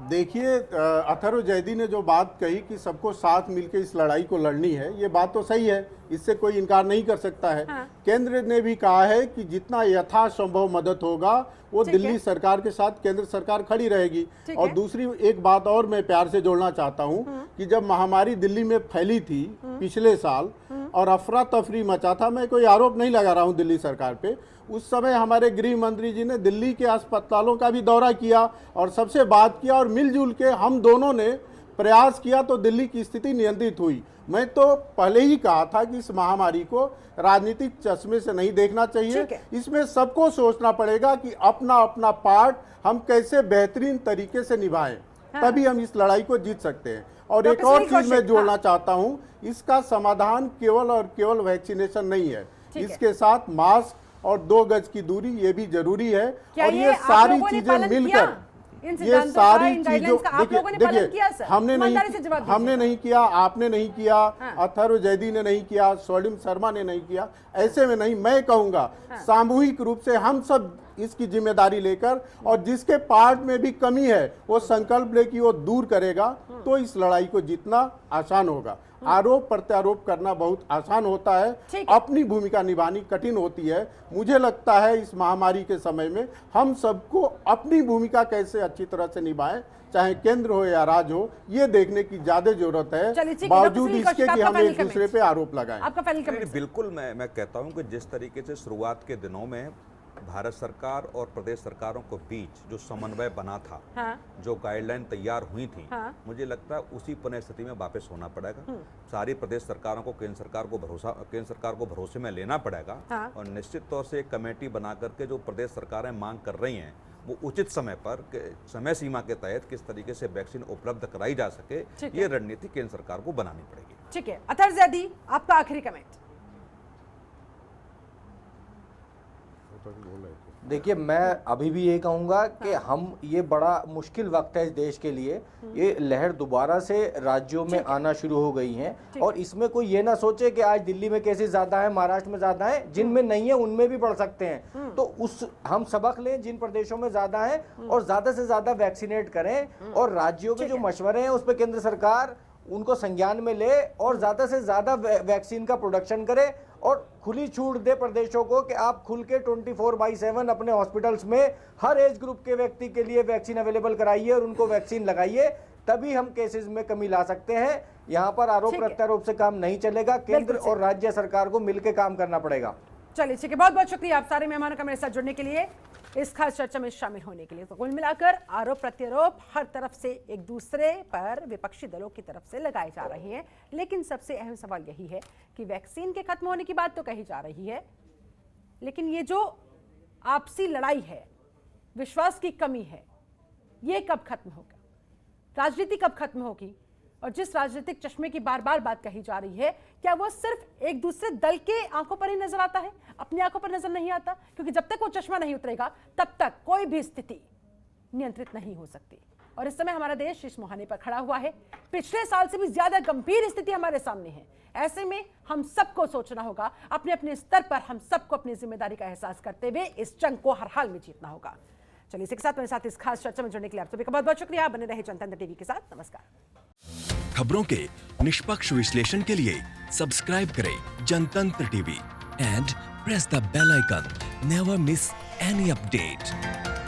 देखिए, अथर्व जैदी ने जो बात कही कि सबको साथ मिलकर इस लड़ाई को लड़नी है, ये बात तो सही है, इससे कोई इनकार नहीं कर सकता है। केंद्र ने भी कहा है कि जितना यथासंभव मदद होगा वो दिल्ली सरकार के साथ केंद्र सरकार खड़ी रहेगी। और दूसरी एक बात और मैं प्यार से जोड़ना चाहता हूँ कि जब महामारी दिल्ली में फैली थी पिछले साल और अफरा तफरी मचा था, मैं कोई आरोप नहीं लगा रहा हूँ दिल्ली सरकार पे, उस समय हमारे गृह मंत्री जी ने दिल्ली के अस्पतालों का भी दौरा किया और सबसे बात किया और मिलजुल के हम दोनों ने प्रयास किया तो दिल्ली की स्थिति नियंत्रित हुई। मैं तो पहले ही कहा था कि इस महामारी को राजनीतिक चश्मे से नहीं देखना चाहिए, इसमें सबको सोचना पड़ेगा कि अपना अपना पार्ट हम कैसे बेहतरीन तरीके से निभाएं, तभी हम इस लड़ाई को जीत सकते हैं। और एक और चीज मैं जोड़ना चाहता हूं, इसका समाधान केवल और केवल वैक्सीनेशन नहीं है, इसके साथ मास्क और 2 गज की दूरी ये भी जरूरी है। और ये सारी चीजें मिलकर, ये सारी चीजों, देखिए हमने नहीं किया, आपने नहीं किया, अथर्व जैदी ने नहीं किया, स्वर्णिम शर्मा ने नहीं किया, ऐसे में नहीं, मैं कहूंगा सामूहिक रूप से हम सब इसकी जिम्मेदारी लेकर और जिसके पार्ट में भी कमी है वो संकल्प ले कि वो दूर करेगा, तो इस लड़ाई को जीतना आसान होगा। आरोप प्रत्यारोप करना बहुत आसान होता है, अपनी भूमिका निभानी कठिन होती है। मुझे लगता है इस महामारी के समय में हम सबको अपनी भूमिका कैसे अच्छी तरह से निभाएं, चाहे केंद्र हो या राज्य हो, ये देखने की ज्यादा जरूरत है, बावजूद इसके कि हम एक दूसरे पे आरोप लगाएं।
बिल्कुल, मैं कहता हूं कि जिस तरीके से शुरुआत के दिनों में भारत सरकार और प्रदेश सरकारों के बीच जो समन्वय बना था, जो गाइडलाइन तैयार हुई थी, मुझे लगता है उसी परिस्थिति में वापस होना पड़ेगा। सारी प्रदेश सरकारों को केंद्र सरकार को भरोसे में लेना पड़ेगा और निश्चित तौर से एक कमेटी बना करके जो प्रदेश सरकारें मांग कर रही हैं वो उचित समय पर, समय सीमा के तहत किस तरीके से वैक्सीन उपलब्ध कराई जा सके, ये रणनीति केंद्र सरकार को बनानी पड़ेगी।
ठीक है, अथर जैदी, आपका आखिरी कमेंट।
देखिए, मैं अभी भी ये कहूँगा कि हम ये बड़ा मुश्किल वक्त है इस देश के लिए। ये लहर दोबारा से राज्यों में आना शुरू हो गई है और इसमें कोई ये ना सोचे कि आज दिल्ली में केसेस ज़्यादा है, महाराष्ट्र में ज़्यादा है, जिनमें नहीं है उनमें भी बढ़ सकते हैं। तो हम सबक लें जिन प्रदेशों में ज़्यादा है और ज़्यादा से ज़्यादा वैक्सीनेट करें और राज्यों के जो मशवरे हैं उस पर केंद्र सरकार उनको संज्ञान में ले और ज़्यादा से ज़्यादा वैक्सीन का प्रोडक्शन करे और खुली छूट दे प्रदेशों को कि आप खुल के 24/7 अपने हॉस्पिटल्स में हर एज ग्रुप के व्यक्ति के लिए वैक्सीन अवेलेबल कराइए और उनको वैक्सीन लगाइए, तभी हम केसेस में कमी ला सकते हैं। यहाँ पर आरोप प्रत्यारोप से काम नहीं चलेगा, केंद्र और राज्य सरकार को मिलकर काम करना पड़ेगा।
चलिए ठीक है, बहुत बहुत शुक्रिया आप सारे मेहमानों का मेरे साथ जुड़ने के लिए, इस खास चर्चा में शामिल होने के लिए। तो कुल मिलाकर आरोप प्रत्यारोप हर तरफ से एक दूसरे पर विपक्षी दलों की तरफ से लगाए जा रहे हैं, लेकिन सबसे अहम सवाल यही है कि वैक्सीन के खत्म होने की बात तो कही जा रही है, लेकिन ये जो आपसी लड़ाई है, विश्वास की कमी है, ये कब खत्म होगा? राजनीति कब खत्म होगी? और जिस राजनीतिक चश्मे की बार बार बात कही जा रही है, क्या वो सिर्फ एक दूसरे दल के आंखों पर ही नजर आता है, अपनी आंखों पर नजर नहीं आता? क्योंकि जब तक वो चश्मा नहीं उतरेगा तब तक कोई भी स्थिति नियंत्रित नहीं हो सकती। और इस समय हमारा देश इस मुहाने पर खड़ा हुआ है। पिछले साल से भी ज्यादा गंभीर स्थिति हमारे सामने है। ऐसे में हम सबको सोचना होगा, अपने अपने स्तर पर हम सबको अपनी जिम्मेदारी का एहसास करते हुए इस जंग को हर हाल में जीतना होगा। चलिए इसी के साथ मेरे साथ इस खास चर्चा में जुड़ने के लिए आप सभी का बहुत बहुत शुक्रिया। बने रहे जनतंत्र टीवी के साथ। नमस्कार।
खबरों के निष्पक्ष विश्लेषण के लिए सब्सक्राइब करें Jantantra TV and press the bell icon. Never miss any update.